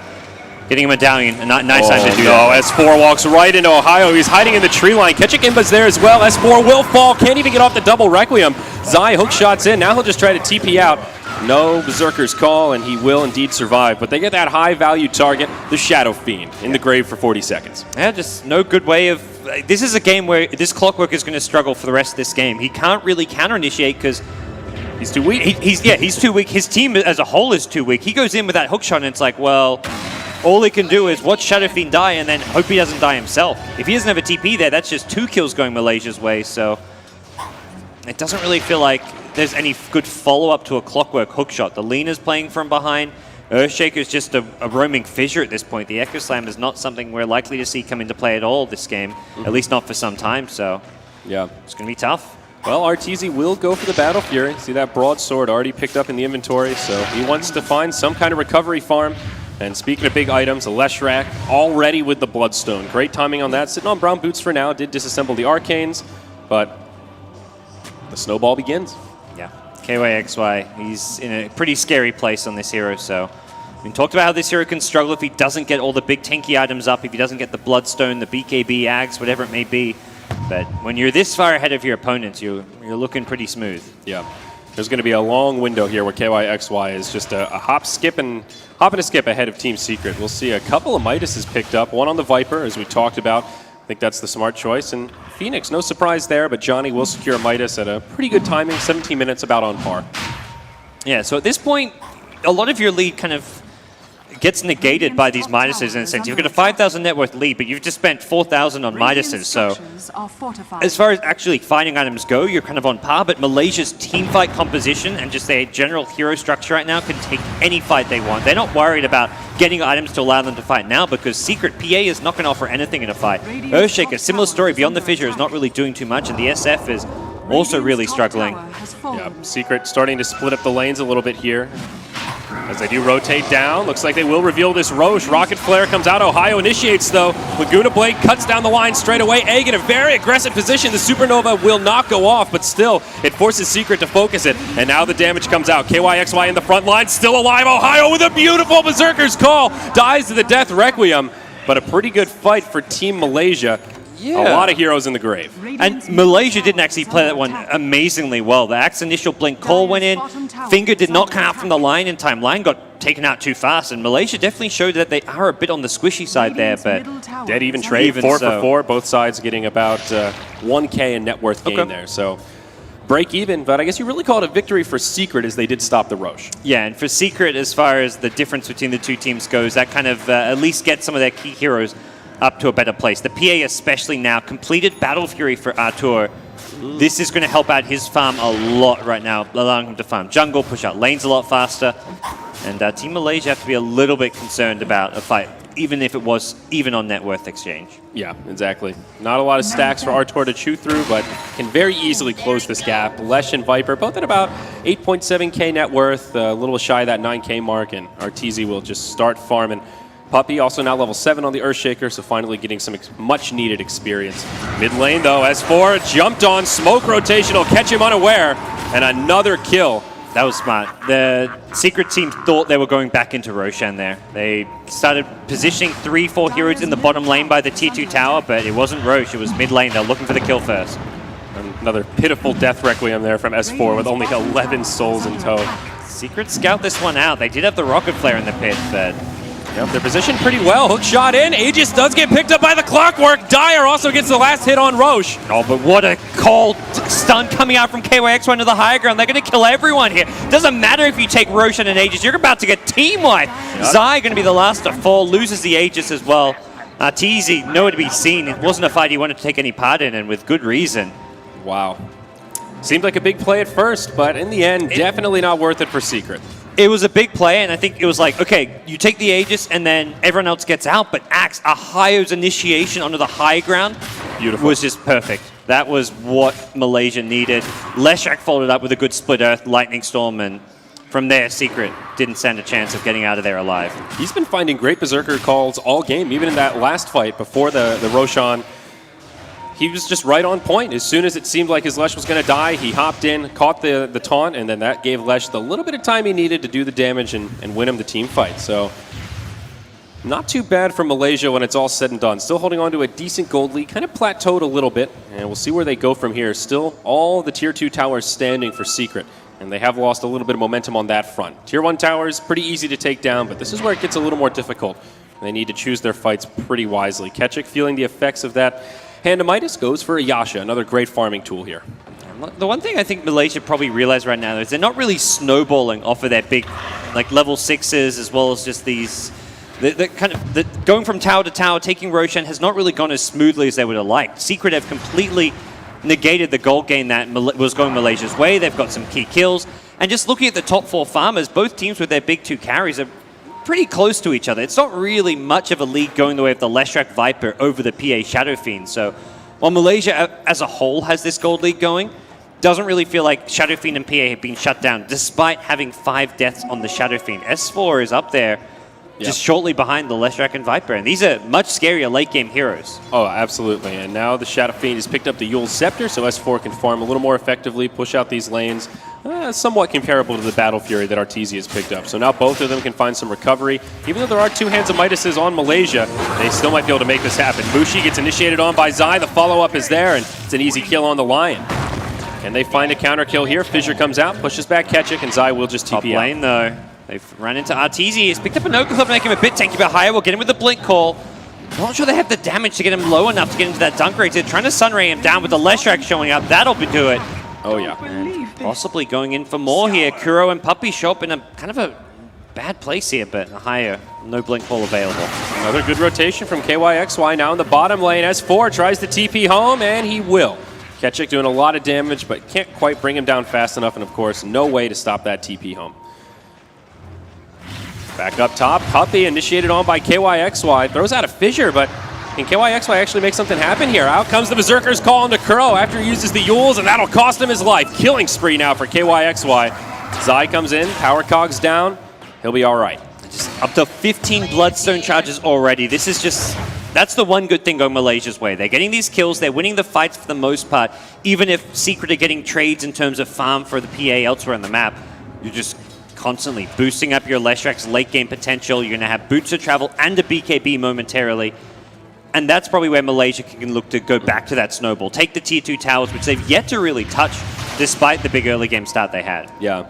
getting a medallion, a nice time to do that. S4 walks right into Ohio. He's hiding in the tree line. Ketchik there as well. S4 will fall. Can't even get off the double Requiem. Zai hook shots in. Now he'll just try to TP out. No Berserker's Call, and he will indeed survive. But they get that high-value target, the Shadow Fiend, in the grave for 40 seconds. Yeah, just no good way of... This is a game where this Clockwork is going to struggle for the rest of this game. He can't really counter-initiate because... He's too weak. He's too weak. His team as a whole is too weak. He goes in with that hook shot, and it's like, well... All he can do is watch Shadow Fiend die and then hope he doesn't die himself. If he doesn't have a TP there, that's just 2 kills going Malaysia's way, so... It doesn't really feel like there's any good follow-up to a Clockwork hookshot. The Lina's playing from behind. Earthshaker's just a roaming fissure at this point. The Echo Slam is not something we're likely to see come into play at all this game, at least not for some time, so... Yeah. It's going to be tough. Well, Arteezy will go for the Battle Fury. See that broadsword already picked up in the inventory, so he wants to find some kind of recovery farm. And speaking of big items, a Leshrac already with the Bloodstone. Great timing on that. Sitting on brown boots for now. Did disassemble the Arcanes, but the snowball begins. Yeah, KYXY, he's in a pretty scary place on this hero, so... We talked about how this hero can struggle if he doesn't get all the big tanky items up, if he doesn't get the Bloodstone, the BKB, Ags, whatever it may be. But when you're this far ahead of your opponents, you're looking pretty smooth. Yeah. There's going to be a long window here where KYXY is just a hop and a skip ahead of Team Secret. We'll see a couple of Midases picked up, one on the Viper, as we talked about. think that's the smart choice. And Phoenix, no surprise there, but Johnny will secure Midas at a pretty good timing, 17 minutes, about on par. Yeah, so at this point, a lot of your lead kind of gets negated by these Midases in a sense. You've got a 5,000 net worth lead, but you've just spent 4,000 on Midases, so as far as actually finding items go, you're kind of on par, but Malaysia's team fight composition and just their general hero structure right now can take any fight they want. They're not worried about getting items to allow them to fight now, because Secret PA is not going to offer anything in a fight. Earthshaker, similar story, Beyond the Fissure is not really doing too much, and the SF is also really struggling. Yeah, Secret starting to split up the lanes a little bit here. As they do rotate down, looks like they will reveal this Roche. Rocket Flare comes out, Ohio initiates though. Laguna Blade cuts down the line straight away. Egg in a very aggressive position. The Supernova will not go off, but still, it forces Secret to focus it. And now the damage comes out. KYXY in the front line, still alive. Ohio with a beautiful Berserker's Call. Dies to the Death Requiem, but a pretty good fight for Team Malaysia. Yeah. A lot of heroes in the grave. And Malaysia didn't actually play that one amazingly well. The Axe initial blink call went in. Finger did not come out from the line in time. Line got taken out too fast, and Malaysia definitely showed that they are a bit on the squishy side there, but dead even trade, 4 for 4. Both sides getting about 1K in net worth gain there. So break even, but I guess you really call it a victory for Secret as they did stop the Roche. Yeah, and for Secret, as far as the difference between the two teams goes, that kind of at least gets some of their key heroes up to a better place. The PA especially now completed Battle Fury for Artur. This is going to help out his farm a lot right now, allowing him to farm jungle, push out lanes a lot faster. And Team Malaysia have to be a little bit concerned about a fight, even if it was even on net worth exchange. Yeah, exactly. Not a lot of stacks for Artur to chew through, but can very easily close this gap. Lesh and Viper both at about 8.7k net worth, a little shy of that 9k mark, and Arteezy will just start farming. Puppy also now level 7 on the Earthshaker, so finally getting some much-needed experience. Mid lane, though, S4 jumped on, smoke rotation will catch him unaware, and another kill. That was smart. The Secret team thought they were going back into Roshan there. They started positioning 3-4 heroes in the bottom lane by the tier 2 tower, but it wasn't Roche, it was mid lane. They're looking for the kill first. Another pitiful Death Requiem there from S4 with only 11 souls in tow. Secret scout this one out. They did have the Rocket Flare in the pit, but yep, they're positioned pretty well. Hook shot in. Aegis does get picked up by the Clockwork. Dyer also gets the last hit on Roche. Oh, but what a cold stun coming out from KYXY into the high ground. They're going to kill everyone here. Doesn't matter if you take Roshan and Aegis. You're about to get team wiped. Yep. Zai going to be the last to fall. Loses the Aegis as well. Arteezy, nowhere to be seen. It wasn't a fight he wanted to take any part in, and with good reason. Wow. Seemed like a big play at first, but in the end, definitely not worth it for Secret. It was a big play, and I think it was like, okay, you take the Aegis, and then everyone else gets out, but Axe, Ohio's initiation onto the high ground was just perfect. That was what Malaysia needed. Leshak followed up with a good split earth, lightning storm, and from there, Secret didn't stand a chance of getting out of there alive. He's been finding great Berserker calls all game, even in that last fight before the Roshan. He was just right on point. As soon as it seemed like his Lesh was going to die, he hopped in, caught the taunt, and then that gave Lesh the little bit of time he needed to do the damage and win him the team fight. So not too bad for Malaysia when it's all said and done. Still holding on to a decent gold lead, kind of plateaued a little bit, and we'll see where they go from here. Still all the tier 2 towers standing for Secret, and they have lost a little bit of momentum on that front. Tier 1 towers, pretty easy to take down, but this is where it gets a little more difficult. They need to choose their fights pretty wisely. Ketchik feeling the effects of that. Hand of Midas goes for a Yasha, another great farming tool here. The one thing I think Malaysia probably realize right now is they're not really snowballing off of their big, like level 6s, as well as just these. Going from tower to tower, taking Roshan has not really gone as smoothly as they would have liked. Secret have completely negated the gold gain that was going Malaysia's way. They've got some key kills, and just looking at the top 4 farmers, both teams with their big 2 carries are pretty close to each other. It's not really much of a lead going the way of the Leshrac Viper over the PA Shadow Fiend. So while Malaysia as a whole has this gold lead going, doesn't really feel like Shadow Fiend and PA have been shut down, despite having 5 deaths on the Shadow Fiend. S4 is up there, just shortly behind the Leshrac and Viper, and these are much scarier late game heroes. Oh, absolutely. And now the Shadow Fiend has picked up the Yule's Scepter, so S4 can farm a little more effectively, push out these lanes. Somewhat comparable to the Battle Fury that Arteezy has picked up. So now both of them can find some recovery. Even though there are 2 Hands of Midases on Malaysia, they still might be able to make this happen. Mushi gets initiated on by Zai. The follow-up is there, and it's an easy kill on the Lion. And they find a counter kill here. Fissure comes out, pushes back Ketchik, and Zai will just TP Top lane, out. though. They've run into Arteezy. He's picked up a no-clip to make him a bit tanky, but higher. We'll get him with the blink call. Not sure they have the damage to get him low enough to get into that dunk rate. They're trying to Sunray him down with the Leshrac showing up. That'll do it. Oh, yeah. And possibly going in for more here. Kuro and Puppy show up in a kind of a bad place here, but higher. No Blink Ball available. Another good rotation from KYXY now in the bottom lane. S4 tries to TP home, and he will. Ketchik doing a lot of damage, but can't quite bring him down fast enough, and of course, no way to stop that TP home. Back up top, Puppy initiated on by KYXY. Throws out a fissure, but can KYXY actually make something happen here? Out comes the Berserker's call into Kuro after he uses the Yules, and that'll cost him his life. Killing spree now for KYXY. Zai comes in, power cogs down. He'll be all right. Just up to 15 Bloodstone charges already. This is just... That's the one good thing going Malaysia's way. They're getting these kills, they're winning the fights for the most part. Even if Secret are getting trades in terms of farm for the PA elsewhere on the map, you're just constantly boosting up your Leshrac's late game potential. You're going to have boots of travel and a BKB momentarily. And that's probably where Malaysia can look to go back to that snowball. Take the tier 2 towers, which they've yet to really touch, despite the big early game start they had. Yeah.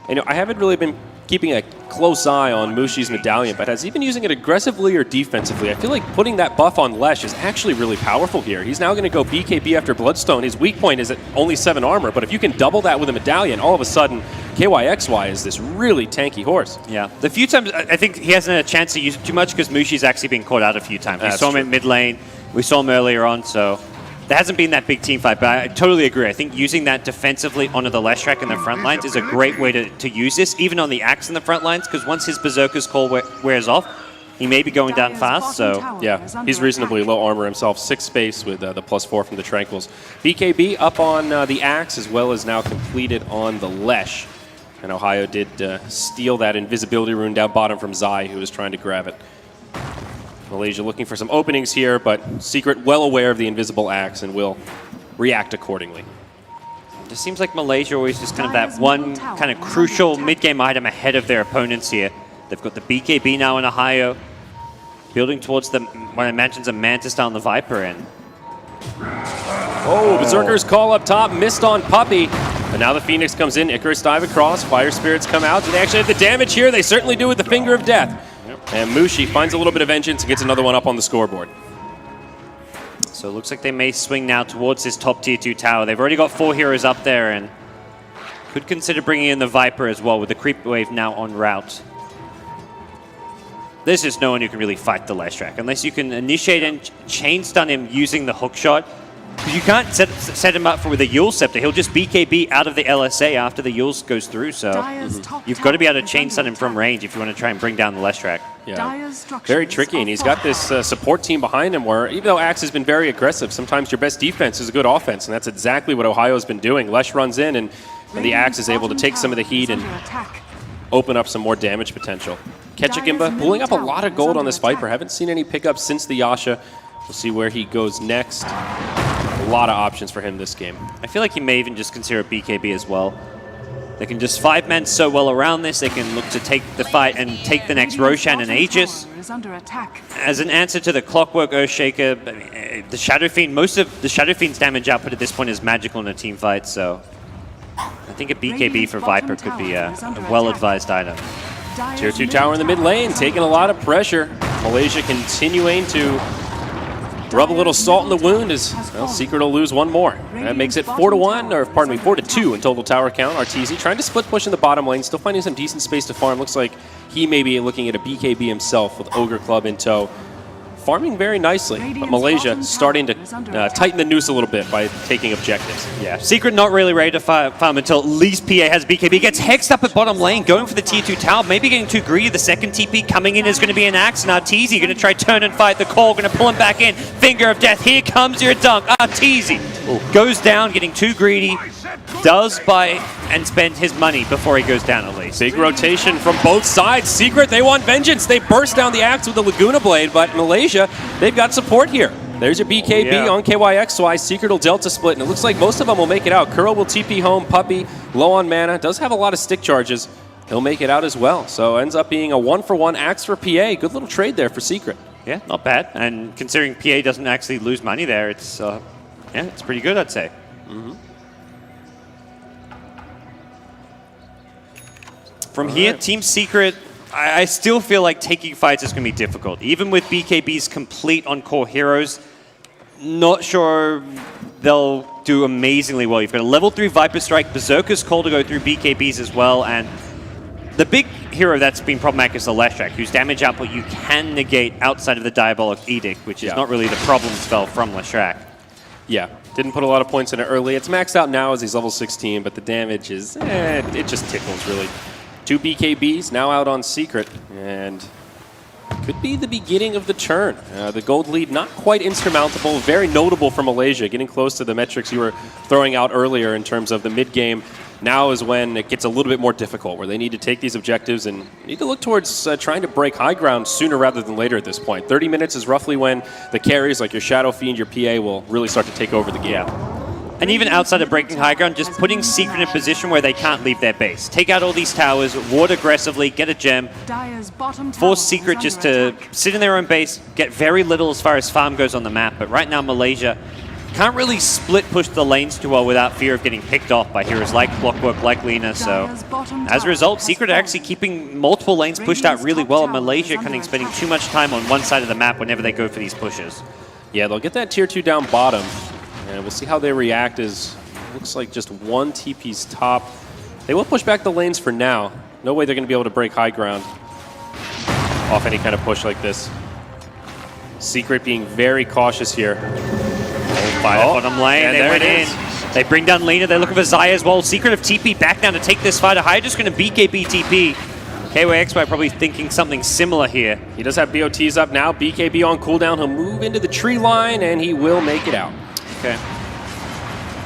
You know, I haven't really been keeping a close eye on Mushi's medallion, but has he been using it aggressively or defensively? I feel like putting that buff on Lesh is actually really powerful here. He's now going to go BKB after Bloodstone. His weak point is at only 7 armor, but if you can double that with a medallion, all of a sudden, KYXY is this really tanky horse. Yeah. The few times, I think he hasn't had a chance to use it too much because Mushi's actually been caught out a few times. We saw him in mid lane, we saw him earlier on, so there hasn't been that big team fight, but I totally agree. I think using that defensively onto the Leshrac in the front lines is a great way to use this, even on the Axe in the front lines, because once his Berserker's call wears off, he may be going down fast, so... Yeah, he's reasonably low armor himself, 6 space with the +4 from the Tranquils. BKB up on the Axe, as well as now completed on the Lesh. And Ohio did steal that invisibility rune down bottom from Zai, who was trying to grab it. Malaysia looking for some openings here, but Secret well aware of the invisible Axe and will react accordingly. It just seems like Malaysia always just kind of that one kind of crucial mid-game item ahead of their opponents here. They've got the BKB now in Ohio, building towards the, what I imagine is a Mantis down the Viper end. Oh, Berserker's call up top, missed on Puppy. But now the Phoenix comes in, Icarus dive across, Fire Spirits come out. Do they actually have the damage here? They certainly do with the Finger of Death. And Mushi finds a little bit of vengeance and gets another one up on the scoreboard. So it looks like they may swing now towards this top tier 2 tower. They've already got 4 heroes up there and could consider bringing in the Viper as well with the creep wave now en route. There's just no one who can really fight the Leshrac unless you can initiate and chain stun him using the hook shot. Because you can't set him up with a Yule Scepter. He'll just BKB out of the LSA after the Yules goes through, so you've got to be able to chain stun him from range if you want to try and bring down the Leshrac. Yeah, very tricky, and he's got this support team behind him where, even though Axe has been very aggressive, sometimes your best defense is a good offense, and that's exactly what Ohio's been doing. Lesh runs in, and the Axe is able to take some of the heat and open up some more damage potential. Ketchikimba pulling up a lot of gold on this Viper. Haven't seen any pickups since the Yasha. We'll see where he goes next. A lot of options for him this game. I feel like he may even just consider a BKB as well. They can just 5-man so well around this. They can look to take the fight and take the next Roshan and Aegis. As an answer to the Clockwork Earthshaker, the Shadow Fiend, most of the Shadow Fiend's damage output at this point is magical in a team fight, so I think a BKB for Viper could be a well-advised item. Tier 2 tower in the mid lane, taking a lot of pressure. Malaysia continuing to rub a little salt in the wound as well, Secret will lose one more. That makes it 4-1, or pardon me, 4-2 in total tower count. Arteezy trying to split push in the bottom lane, still finding some decent space to farm. Looks like he may be looking at a BKB himself with Ogre Club in tow. Farming very nicely, but Malaysia starting to tighten the noose a little bit by taking objectives. Yeah, Secret not really ready to farm until at least PA has BKB. Gets hexed up at bottom lane, going for the tier 2 tower, maybe getting too greedy. The second TP coming in is going to be an Axe, and Arteezy going to try turn and fight the call, going to pull him back in. Finger of Death, here comes your dunk. Arteezy goes down, getting too greedy. Does buy and spend his money before he goes down at least. Big rotation from both sides. Secret, they want vengeance. They burst down the Axe with the Laguna Blade, but Malaysia, they've got support here. There's your BKB on KYXY. Secret will Delta split, and it looks like most of them will make it out. Kuro will TP home. Puppy, low on mana, does have a lot of stick charges. He'll make it out as well. So ends up being a 1-for-1 Axe for PA. Good little trade there for Secret. Yeah, not bad. And considering PA doesn't actually lose money there, it's it's pretty good, I'd say. From here, Team Secret, I still feel like taking fights is going to be difficult. Even with BKB's complete on core heroes, not sure they'll do amazingly well. You've got a level 3 Viper Strike, Berserker's Call to go through BKBs as well, and the big hero that's been problematic is the Leshrac, whose damage output you can negate outside of the Diabolic Edict, which is not really the problem spell from Leshrac. Yeah, didn't put a lot of points in it early. It's maxed out now as he's level 16, but the damage is, it just tickles, really. 2 BKBs now out on Secret, and could be the beginning of the turn. The gold lead not quite insurmountable, very notable for Malaysia, getting close to the metrics you were throwing out earlier in terms of the mid-game. Now is when it gets a little bit more difficult, where they need to take these objectives and need to look towards trying to break high ground sooner rather than later at this point. 30 minutes is roughly when the carries, like your Shadow Fiend, your PA, will really start to take over the game. Yeah. And even outside of breaking high ground, just putting Secret in a position where they can't leave their base. Take out all these towers, ward aggressively, get a gem, force Secret just to sit in their own base, get very little as far as farm goes on the map. But right now, Malaysia can't really split push the lanes too well without fear of getting picked off by heroes like Clockwork, like Lina. So as a result, Secret are actually keeping multiple lanes pushed out really well, and Malaysia kind of spending too much time on one side of the map whenever they go for these pushes. Yeah, they'll get that tier 2 down bottom, and we'll see how they react as it looks like just one TP's top. They will push back the lanes for now. No way they're going to be able to break high ground off any kind of push like this. Secret being very cautious here. Bottom lane, they went in. They bring down Lina, they're looking for Zaya as well. Secret of TP back down to take this fight. High just going to BKB TP. KYXY probably thinking something similar here. He does have BOTs up now. BKB on cooldown. He'll move into the tree line, and he will make it out. Okay.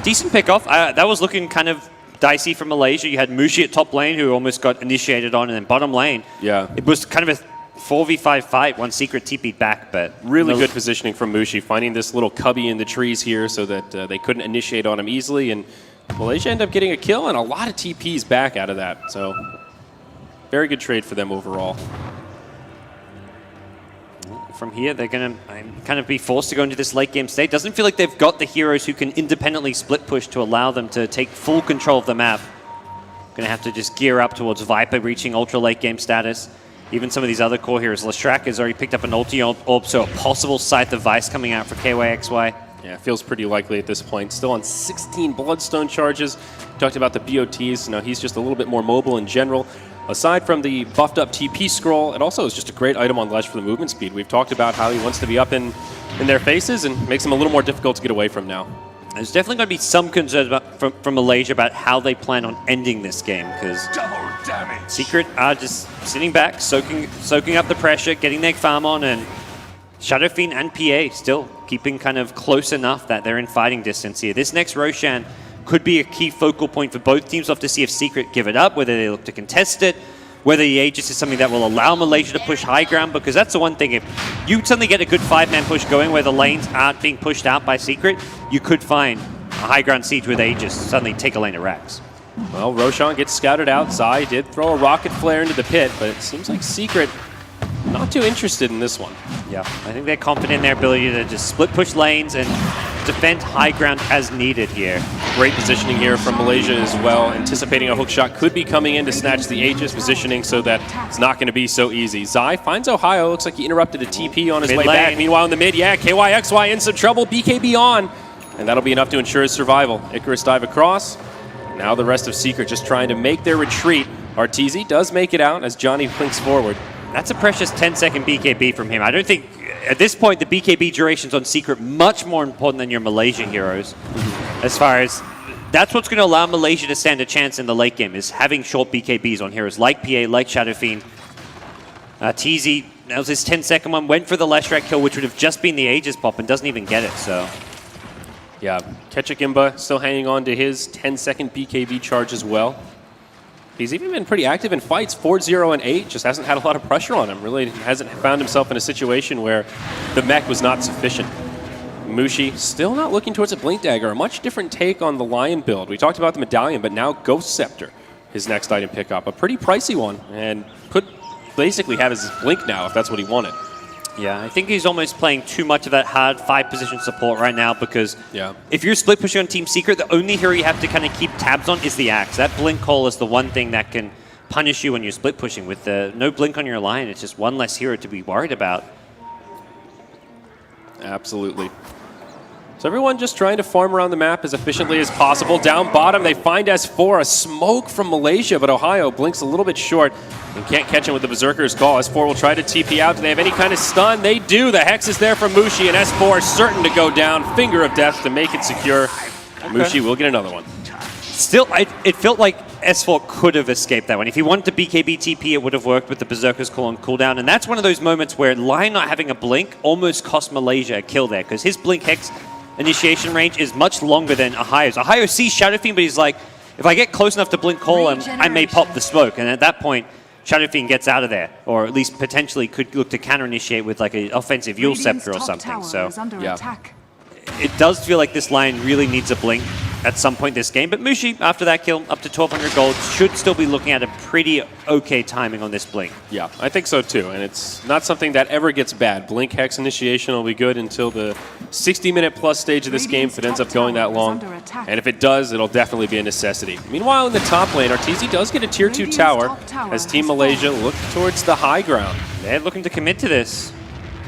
Decent pickoff. That was looking kind of dicey for Malaysia. You had Mushi at top lane, who almost got initiated on, and then bottom lane. Yeah. It was kind of a 4v5 fight, one Secret TP'd back, but really good positioning from Mushi, finding this little cubby in the trees here so that they couldn't initiate on him easily, and Malaysia ended up getting a kill and a lot of TPs back out of that. So very good trade for them overall. From here, they're going to kind of be forced to go into this late game state. Doesn't feel like they've got the heroes who can independently split push to allow them to take full control of the map. Going to have to just gear up towards Viper reaching ultra late game status. Even some of these other core heroes. Leshrac has already picked up an ulti orb, so a possible Scythe of Vice coming out for KYXY. Yeah, feels pretty likely at this point. Still on 16 Bloodstone charges. Talked about the BOTs. Now he's just a little bit more mobile in general. Aside from the buffed up TP scroll, it also is just a great item on Lesh for the movement speed. We've talked about how he wants to be up in their faces and makes him a little more difficult to get away from now. There's definitely going to be some concerns from Malaysia about how they plan on ending this game, because Secret are just sitting back, soaking up the pressure, getting their farm on, and Shadow Fiend and PA still keeping kind of close enough that they're in fighting distance here. This next Roshan could be a key focal point for both teams. We'll have to see if Secret give it up, whether they look to contest it, whether the Aegis is something that will allow Malaysia to push high ground, because that's the one thing. If you suddenly get a good 5-man push going where the lanes aren't being pushed out by Secret, you could find a high ground siege with Aegis suddenly take a lane of Rax. Well, Roshan gets scouted out. Zai did throw a rocket flare into the pit, but it seems like Secret not too interested in this one. Yeah, I think they're confident in their ability to just split push lanes and defend high ground as needed here. Great positioning here from Malaysia as well. Anticipating a hook shot could be coming in to snatch the Aegis, positioning so that it's not going to be so easy. Zai finds Ohio. Looks like he interrupted a TP on his way back. Meanwhile, in the mid, KYXY in some trouble. BKB on, and that'll be enough to ensure his survival. Icarus dive across. Now the rest of Secret just trying to make their retreat. Arteezy does make it out as Johnny clinks forward. That's a precious 10-second BKB from him. I don't think, at this point, the BKB durations on Secret much more important than your Malaysia heroes. As far as, that's what's going to allow Malaysia to stand a chance in the late game, is having short BKBs on heroes like PA, like Shadow Fiend. TZ, that was his 10-second one, went for the Leshrac kill, which would have just been the Aegis pop, and doesn't even get it, so. Yeah, Ketchikimba still hanging on to his 10-second BKB charge as well. He's even been pretty active in fights, 4-0 and 8, just hasn't had a lot of pressure on him. Really hasn't found himself in a situation where the mech was not sufficient. Mushi still not looking towards a Blink Dagger, a much different take on the Lion build. We talked about the Medallion, but now Ghost Scepter, his next item pickup. A pretty pricey one, and could basically have his Blink now if that's what he wanted. Yeah, I think he's almost playing too much of that hard 5-position support right now, because if you're split pushing on Team Secret, the only hero you have to kind of keep tabs on is the Axe. That Blink Call is the one thing that can punish you when you're split pushing. With no blink on your line, it's just one less hero to be worried about. Absolutely. So everyone just trying to farm around the map as efficiently as possible. Down bottom, they find S4, a smoke from Malaysia, but Ohio blinks a little bit short and can't catch him with the Berserker's Call. S4 will try to TP out. Do they have any kind of stun? They do. The Hex is there from Mushi, and S4 is certain to go down. Finger of Death to make it secure. Mushi will get another one. Still, it felt like S4 could have escaped that one. If he wanted to BKB TP, it would have worked with the Berserker's Call on cooldown, and that's one of those moments where Lion not having a blink almost cost Malaysia a kill there, because his blink Hex initiation range is much longer than Ohio's. Ohio sees Shadow Fiend, but he's like, if I get close enough to blink call, I may pop the smoke. And at that point, Shadow Fiend gets out of there, or at least potentially could look to counter-initiate with like an offensive Yule Scepter or something. So it does feel like this line really needs a blink at some point this game. But Mushi, after that kill, up to 1,200 gold, should still be looking at a pretty okay timing on this blink. Yeah, I think so too. And it's not something that ever gets bad. Blink Hex initiation will be good until the 60-minute plus stage of this game if it ends up going that long. And if it does, it'll definitely be a necessity. Meanwhile, in the top lane, RTZ does get a tier 2 tower as Team Malaysia look towards the high ground. They're looking to commit to this.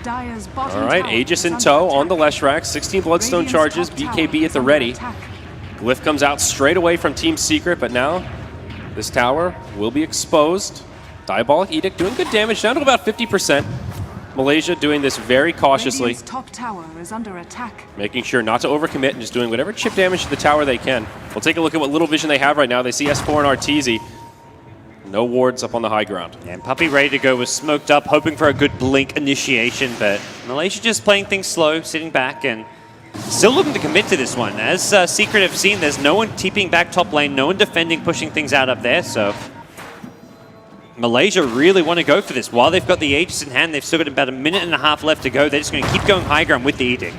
All right, Aegis in tow on the Leshrac. 16 Bloodstone charges, BKB at the ready. Glyph comes out straight away from Team Secret, but now this tower will be exposed. Diabolic Edict doing good damage, down to about 50%. Malaysia doing this very cautiously. Top tower is under attack. Making sure not to overcommit and just doing whatever chip damage to the tower they can. We'll take a look at what little vision they have right now. They see S4 and RTZ. No wards up on the high ground. And Puppey ready to go was smoked up, hoping for a good blink initiation, but Malaysia just playing things slow, sitting back and still looking to commit to this one. As Secret have seen, there's no one TPing back top lane, no one defending, pushing things out up there, so Malaysia really want to go for this. While they've got the Aegis in hand, they've still got about a minute and a half left to go. They're just going to keep going high ground with the Edict.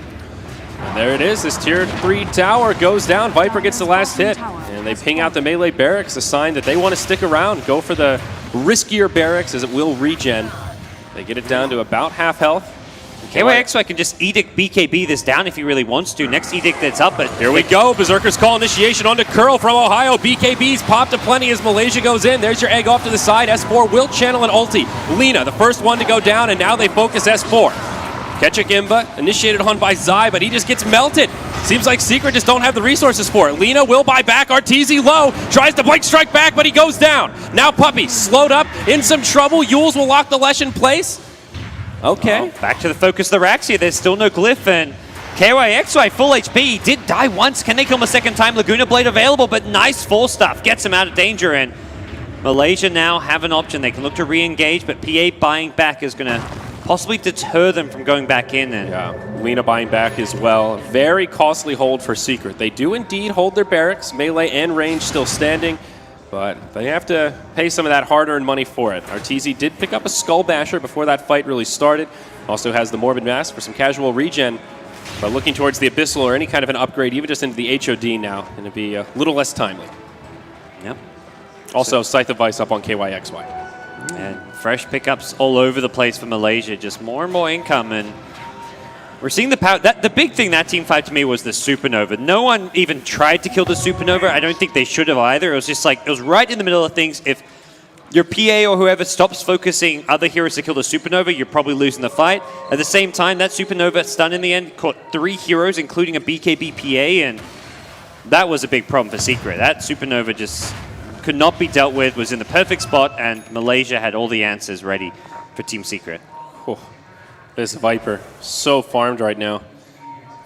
And there it is. This tier 3 tower goes down. Viper gets the last hit. And they ping out the melee barracks, a sign that they want to stick around. Go for the riskier barracks as it will regen. They get it down to about half health. KYXY can just Edict BKB this down if he really wants to. Next Edict that's up, but here we go. Berserker's Call initiation onto Curl from Ohio. BKB's popped aplenty as Malaysia goes in. There's your egg off to the side. S4 will channel an ulti. Lina, the first one to go down, and now they focus S4. Ketchuk Imba, initiated on by Zai, but he just gets melted. Seems like Secret just don't have the resources for it. Lina will buy back. RTZ low, tries to blink strike back, but he goes down. Now Puppey slowed up, in some trouble. Yules will lock the Lesh in place. Okay. Oh, back to the focus of the racks here. There's still no Glyph, and KYXY full HP. He did die once. Can they kill him a second time? Laguna Blade available, but nice full stuff. Gets him out of danger, and Malaysia now have an option. They can look to re-engage, but PA buying back is going to possibly deter them from going back in. And yeah, Lina buying back as well. Very costly hold for Secret. They do indeed hold their barracks. Melee and range still standing, but they have to pay some of that hard-earned money for it. RTZ did pick up a Skull Basher before that fight really started. Also has the Morbid Mask for some casual regen, but looking towards the Abyssal or any kind of an upgrade, even just into the HOD now, and it'd be a little less timely. Yep. Also, Scythe of Vice up on KYXY. And fresh pickups all over the place for Malaysia, just more and more income, and we're seeing the power. The big thing that team fight to me was the Supernova. No one even tried to kill the Supernova. I don't think they should have either. It was just like, it was right in the middle of things. If your PA or whoever stops focusing other heroes to kill the Supernova, you're probably losing the fight. At the same time, that Supernova stun in the end caught 3 heroes, including a BKB PA, and that was a big problem for Secret. That Supernova just could not be dealt with, was in the perfect spot, and Malaysia had all the answers ready for Team Secret. Oh, this Viper, so farmed right now.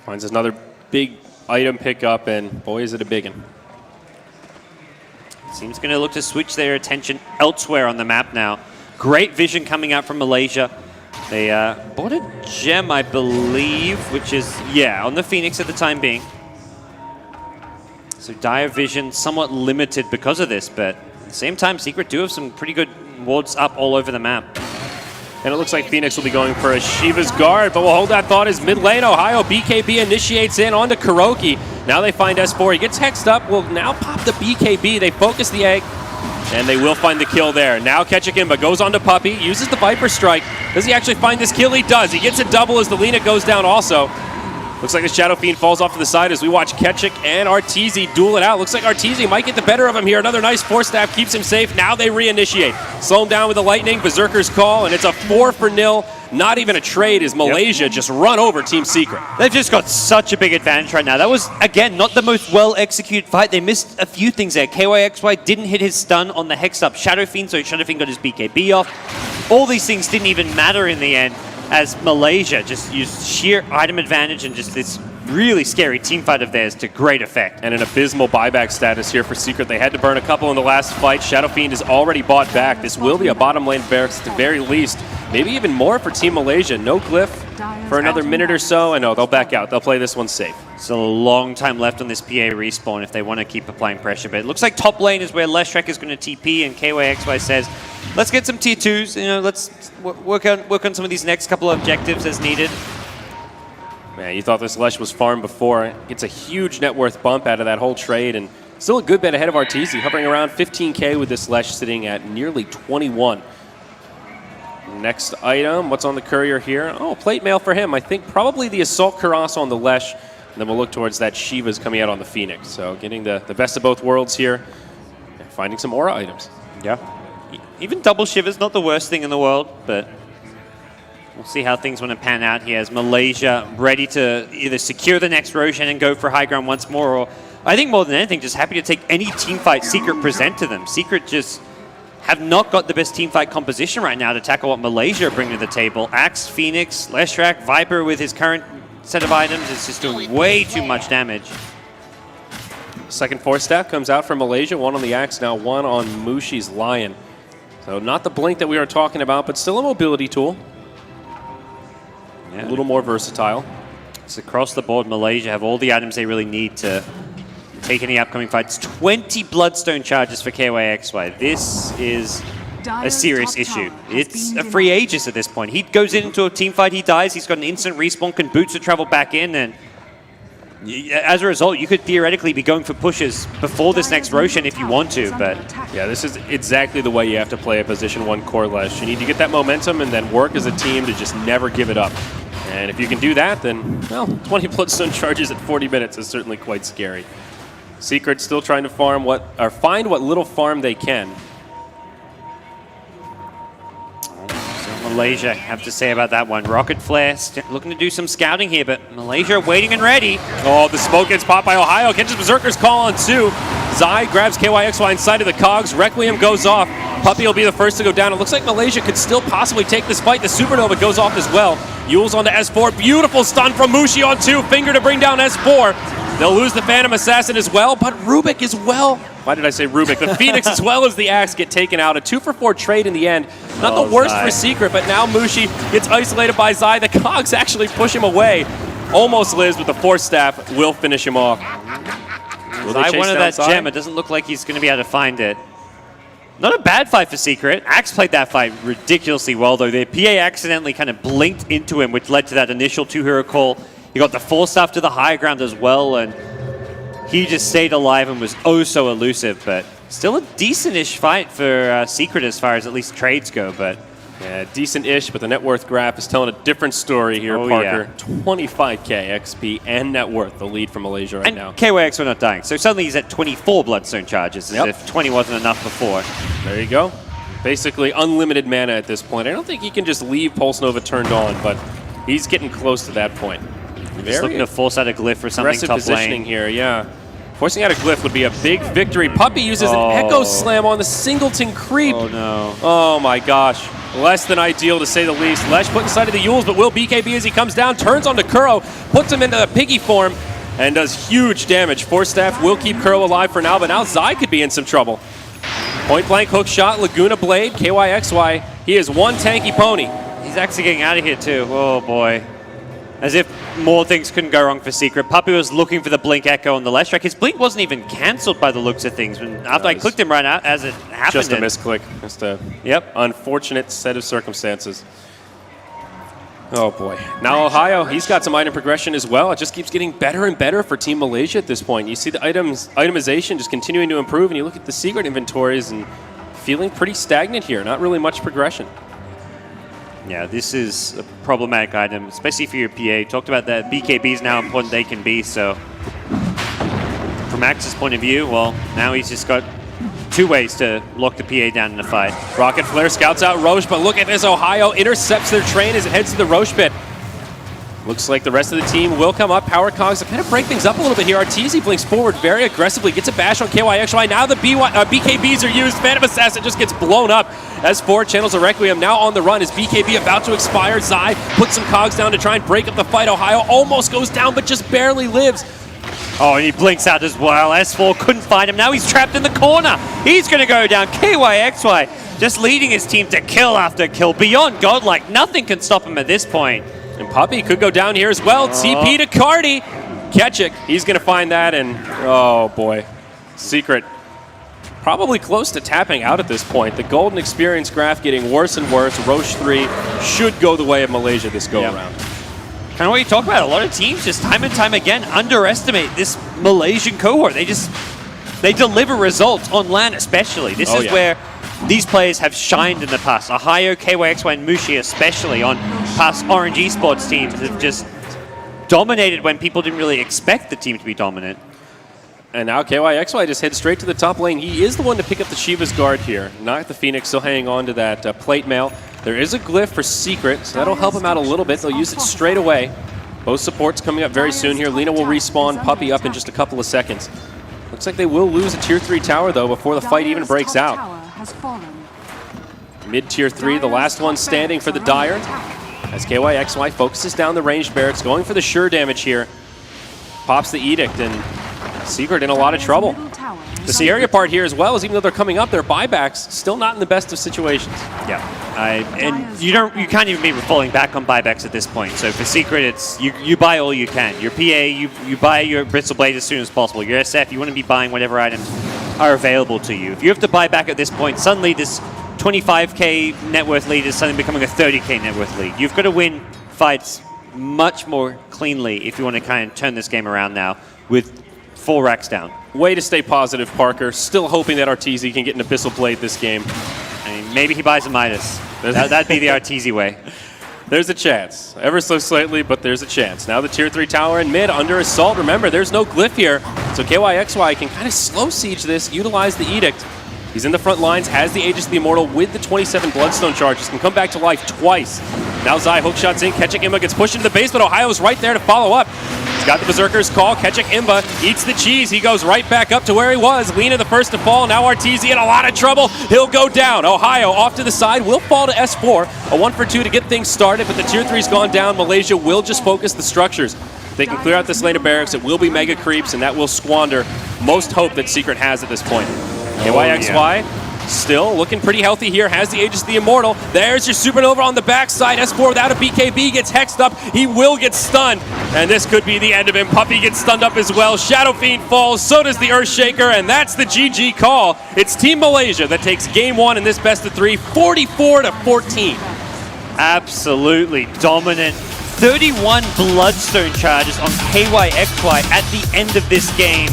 Finds another big item pickup, and boy, is it a big one. Seems going to look to switch their attention elsewhere on the map now. Great vision coming out from Malaysia. They bought a gem, I believe, which is, yeah, on the Phoenix at the time being. So Dire Vision somewhat limited because of this, but at the same time, Secret do have some pretty good wards up all over the map. And it looks like Phoenix will be going for a Shiva's Guard, but we'll hold that thought as mid lane. Ohio BKB initiates in onto Kuroki. Now they find S4. He gets hexed up. Will now pop the BKB. They focus the egg, and they will find the kill there. Now Ketchuk Imba goes on to Puppey, uses the Viper Strike. Does he actually find this kill? He does. He gets a double as the Lina goes down also. Looks like the Shadow Fiend falls off to the side as we watch Ketchik and Arteezy duel it out. Looks like Arteezy might get the better of him here. Another nice Force Staff keeps him safe. Now they reinitiate. Slow him down with the Lightning, Berserker's Call, and it's a 4-0. Not even a trade as Malaysia just run over Team Secret. They've just got such a big advantage right now. That was, again, not the most well-executed fight. They missed a few things there. KYXY didn't hit his stun on the hexed up Shadow Fiend, so Shadow Fiend got his BKB off. All these things didn't even matter in the end, as Malaysia just used sheer item advantage and just this really scary team fight of theirs to great effect. And an abysmal buyback status here for Secret. They had to burn a couple in the last fight. Shadow Fiend is already bought back. This will be a bottom lane burst at the very least. Maybe even more for Team Malaysia. No glyph for another minute or so. And no, they'll back out. They'll play this one safe. Still a long time left on this PA respawn if they want to keep applying pressure. But it looks like top lane is where Leshrac is going to TP, and KYXY says, let's get some tier 2s. You know, let's work on some of these next couple of objectives as needed. Man, you thought this Lesh was farmed before. It's a huge net worth bump out of that whole trade, and still a good bit ahead of Arteezy, hovering around 15K with this Lesh sitting at nearly 21. Next item, what's on the courier here? Oh, plate mail for him. I think probably the Assault Cuirass on the Lesh, and then we'll look towards that Shiva's coming out on the Phoenix. So getting the best of both worlds here, and finding some aura items. Yeah. Even double Shiva's not the worst thing in the world, but we'll see how things want to pan out here as Malaysia ready to either secure the next Roshan and go for high ground once more, or I think more than anything, just happy to take any team fight Secret present to them. Secret just have not got the best team fight composition right now to tackle what Malaysia are bringing to the table. Axe, Phoenix, Leshrac, Viper with his current set of items is just doing way too much damage. Second Force Staff comes out for Malaysia, one on the Axe, now one on Mushi's Lion. So not the blink that we are talking about, but still a mobility tool. Yeah. A little more versatile. It's across the board. Malaysia have all the items they really need to take any upcoming fights. 20 Bloodstone charges for KYXY. This is a serious issue. It's a free Aegis at this point. He goes into a team fight, he dies, he's got an instant respawn, can Butsu travel back in, and as a result, you could theoretically be going for pushes before this next Roshan if you want to, but yeah, this is exactly the way you have to play a position 1 core Lesh. You need to get that momentum and then work as a team to just never give it up. And if you can do that, then, well, 20 Bloodstone charges at 40 minutes is certainly quite scary. Secret still trying to find what little farm they can. So Malaysia have to say about that one. Rocket Flare looking to do some scouting here, but Malaysia waiting and ready. Oh, the smoke gets popped by Ohio. Catches Berserker's Call on 2. Zai grabs KYXY inside of the cogs. Requiem goes off. Puppy will be the first to go down. It looks like Malaysia could still possibly take this fight. The Supernova goes off as well. Yule's onto S4. Beautiful stun from Mushi on 2. Finger to bring down S4. They'll lose the Phantom Assassin as well, but Rubik as well. Why did I say Rubik? The Phoenix as well as the Axe get taken out. A 2-for-4 trade in the end. Not the worst Zai for Secret, but now Mushi gets isolated by Zai. The cogs actually push him away. Almost Liz with the Force Staff will finish him off. Zai wanted that gem. It doesn't look like he's going to be able to find it. Not a bad fight for Secret. Axe played that fight ridiculously well, though. The PA accidentally kind of blinked into him, which led to that initial 2-hero call. He got the Force Staff to the high ground as well, and he just stayed alive and was oh so elusive, but still a decent-ish fight for Secret as far as at least trades go, but yeah, decent-ish, but the net worth graph is telling a different story here, Parker. Yeah. 25K XP and net worth, the lead for Malaysia right now. And KYX were not dying, so suddenly he's at 24 Bloodstone charges, as if 20 wasn't enough before. There you go. Basically unlimited mana at this point. I don't think he can just leave Pulse Nova turned on, but he's getting close to that point. Just looking to force out a glyph or something top positioning lane. Here, yeah. Forcing out a glyph would be a big victory. Puppy uses an Echo Slam on the Singleton creep. Oh, no. Oh, my gosh. Less than ideal, to say the least. Lesh put inside of the Yules, but will BKB as he comes down, turns onto Kuro, puts him into the piggy form, and does huge damage. Force Staff will keep Kuro alive for now, but now Zai could be in some trouble. Point blank hook shot, Laguna Blade, KYXY. He is one tanky pony. He's actually getting out of here, too. Oh, boy. As if more things couldn't go wrong for Secret. Puppy was looking for the Blink Echo on the Leshrac. His Blink wasn't even cancelled by the looks of things. After I clicked him right out as it happened. Just a misclick. Just a unfortunate set of circumstances. Oh boy. Now Ohio, he's got some item progression as well. It just keeps getting better and better for Team Malaysia at this point. You see the itemization just continuing to improve, and you look at the Secret inventories and feeling pretty stagnant here. Not really much progression. Yeah, this is a problematic item, especially for your PA. Talked about that BKBs now how important they can be, so from Max's point of view, well, now he's just got 2 ways to lock the PA down in the fight. Rocket Flare scouts out Roche, but look at this. Ohio intercepts their train as it heads to the Roche pit. Looks like the rest of the team will come up. Power Cogs to kind of break things up a little bit here. Arteezy blinks forward very aggressively, gets a bash on KYXY. Now the BKBs are used. Phantom Assassin just gets blown up as 4 channels a Requiem now on the run. Is BKB about to expire? Zai puts some Cogs down to try and break up the fight. Ohio almost goes down, but just barely lives. Oh, and he blinks out as well. S4 couldn't find him. Now he's trapped in the corner. He's going to go down. KYXY just leading his team to kill after kill. Beyond godlike. Nothing can stop him at this point. And Puppey could go down here as well. TP to Cardi. Ketchik, he's going to find that, and oh boy. Secret probably close to tapping out at this point. The golden experience graph getting worse and worse. Roche 3 should go the way of Malaysia this go-around. Kind of what you talk about. A lot of teams just time and time again underestimate this Malaysian cohort. They deliver results on LAN especially. This is where these players have shined in the past. Ohio, KYXY, and Mushi especially on past RNG sports teams have just dominated when people didn't really expect the team to be dominant. And now KYXY just heads straight to the top lane. He is the one to pick up the Shiva's guard here. Not the Phoenix, still hanging on to that plate mail. There is a glyph for Secret, so that'll help him out a little bit. They'll use it straight away. Both supports coming up very soon here. Lina will respawn, Puppey up in just a couple of seconds. Looks like they will lose a tier 3 tower, though, before the fight even breaks out. Mid-tier 3, the last one standing for the Dire. As KYXY focuses down the ranged barracks, going for the sure damage here. Pops the Edict, and Secret in a lot of trouble. The Sierra part here as well is even though they're coming up, their buybacks still not in the best of situations. Yeah, and you can't even be falling back on buybacks at this point. So for Secret, it's you buy all you can. Your PA, you buy your Bristle Blade as soon as possible. Your SF, you want to be buying whatever items are available to you. If you have to buy back at this point, suddenly this 25k net worth lead is suddenly becoming a 30k net worth lead. You've got to win fights much more cleanly if you want to kind of turn this game around now with 4 racks down. Way to stay positive, Parker. Still hoping that Arteezy can get an Abyssal Blade this game. I mean, maybe he buys a Midas. That'd be the Arteezy way. There's a chance. Ever so slightly, but there's a chance. Now the tier 3 tower in mid under assault. Remember, there's no glyph here, so KYXY can kind of slow siege this, utilize the Edict. He's in the front lines, has the Aegis of the Immortal with the 27 Bloodstone charges, can come back to life twice. Now Zai hookshots in, Ketchik Imba gets pushed into the base, but Ohio's right there to follow up. He's got the Berserker's call, Ketchik Imba eats the cheese, he goes right back up to where he was. Lina the first to fall, now Arteezy in a lot of trouble, he'll go down. Ohio off to the side, will fall to S4, a 1 for 2 to get things started, but the tier 3's gone down. Malaysia will just focus the structures. They can clear out this lane of barracks, it will be mega creeps, and that will squander most hope that Secret has at this point. KYXY still looking pretty healthy here, has the Aegis of the Immortal. There's your Supernova on the backside. S4 without a BKB gets hexed up. He will get stunned, and this could be the end of him. Puppey gets stunned up as well. Shadow Fiend falls, so does the Earthshaker, and that's the GG call. It's Team Malaysia that takes game 1 in this best of 3, 44-14. Absolutely dominant. 31 Bloodstone charges on KYXY at the end of this game.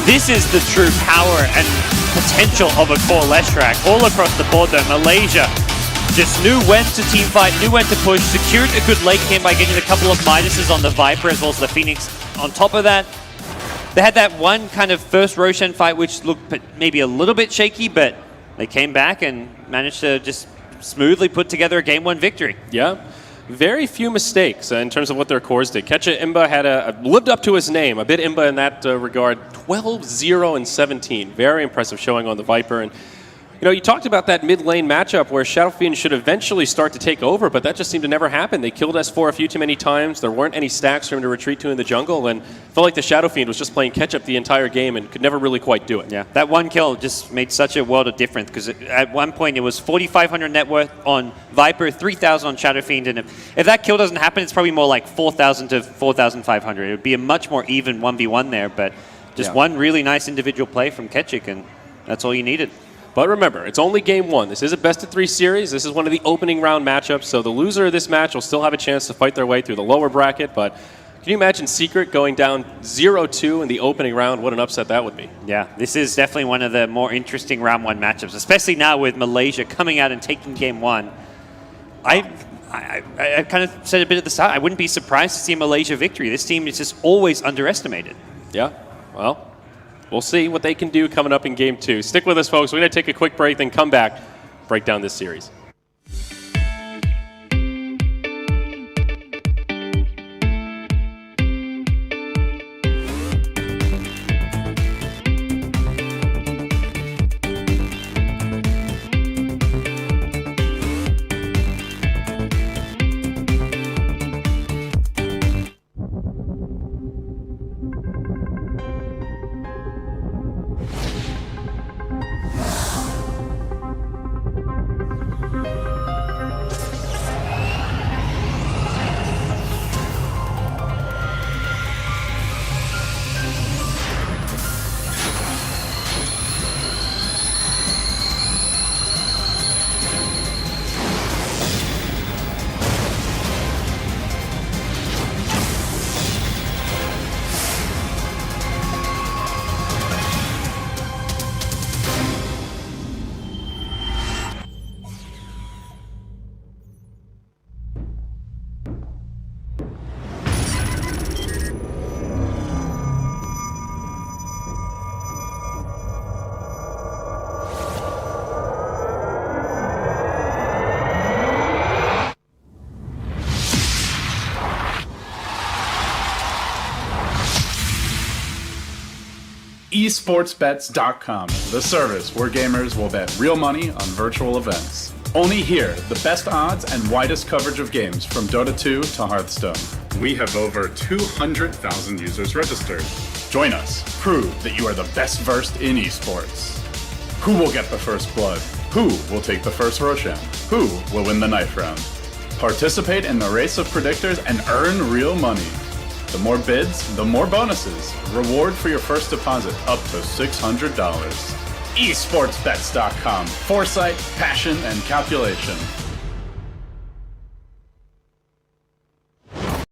This is the true power and potential of a core Leshrac all across the board though. Malaysia just knew when to teamfight, knew when to push, secured a good late game by getting a couple of Midases on the Viper as well as the Phoenix. On top of that, they had that one kind of first Roshan fight which looked maybe a little bit shaky, but they came back and managed to just smoothly put together a game 1 victory. Yeah. Very few mistakes in terms of what their cores did. Ketcha Imba had lived up to his name, a bit Imba in that regard. 12-0-17. Very impressive showing on the Viper. And you know, you talked about that mid lane matchup where Shadow Fiend should eventually start to take over, but that just seemed to never happen. They killed S4 a few too many times. There weren't any stacks for him to retreat to in the jungle, and felt like the Shadow Fiend was just playing catch up the entire game and could never really quite do it. Yeah, that one kill just made such a world of difference because at one point it was 4,500 net worth on Viper, 3,000 on Shadow Fiend, and if that kill doesn't happen, it's probably more like 4,000 to 4,500. It would be a much more even 1v1 there, but just one really nice individual play from Ketchik, and that's all you needed. But remember, it's only game 1. This is a best-of-3 series. This is one of the opening round matchups, so the loser of this match will still have a chance to fight their way through the lower bracket. But can you imagine Secret going down 0-2 in the opening round? What an upset that would be. Yeah, this is definitely one of the more interesting round 1 matchups, especially now with Malaysia coming out and taking game 1. I kind of said a bit at the start, I wouldn't be surprised to see a Malaysia victory. This team is just always underestimated. Yeah, well, we'll see what they can do coming up in Game 2. Stick with us, folks. We're going to take a quick break, then come back, break down this series. esportsbets.com, the service where gamers will bet real money on virtual events. Only here, the best odds and widest coverage of games from Dota 2 to Hearthstone. We have over 200,000 users registered. Join us. Prove that you are the best versed in esports. Who will get the first blood? Who will take the first Roshan? Who will win the knife round? Participate in the race of predictors and earn real money. The more bids, the more bonuses. Reward for your first deposit up to $600. esportsbets.com. Foresight, passion, and calculation.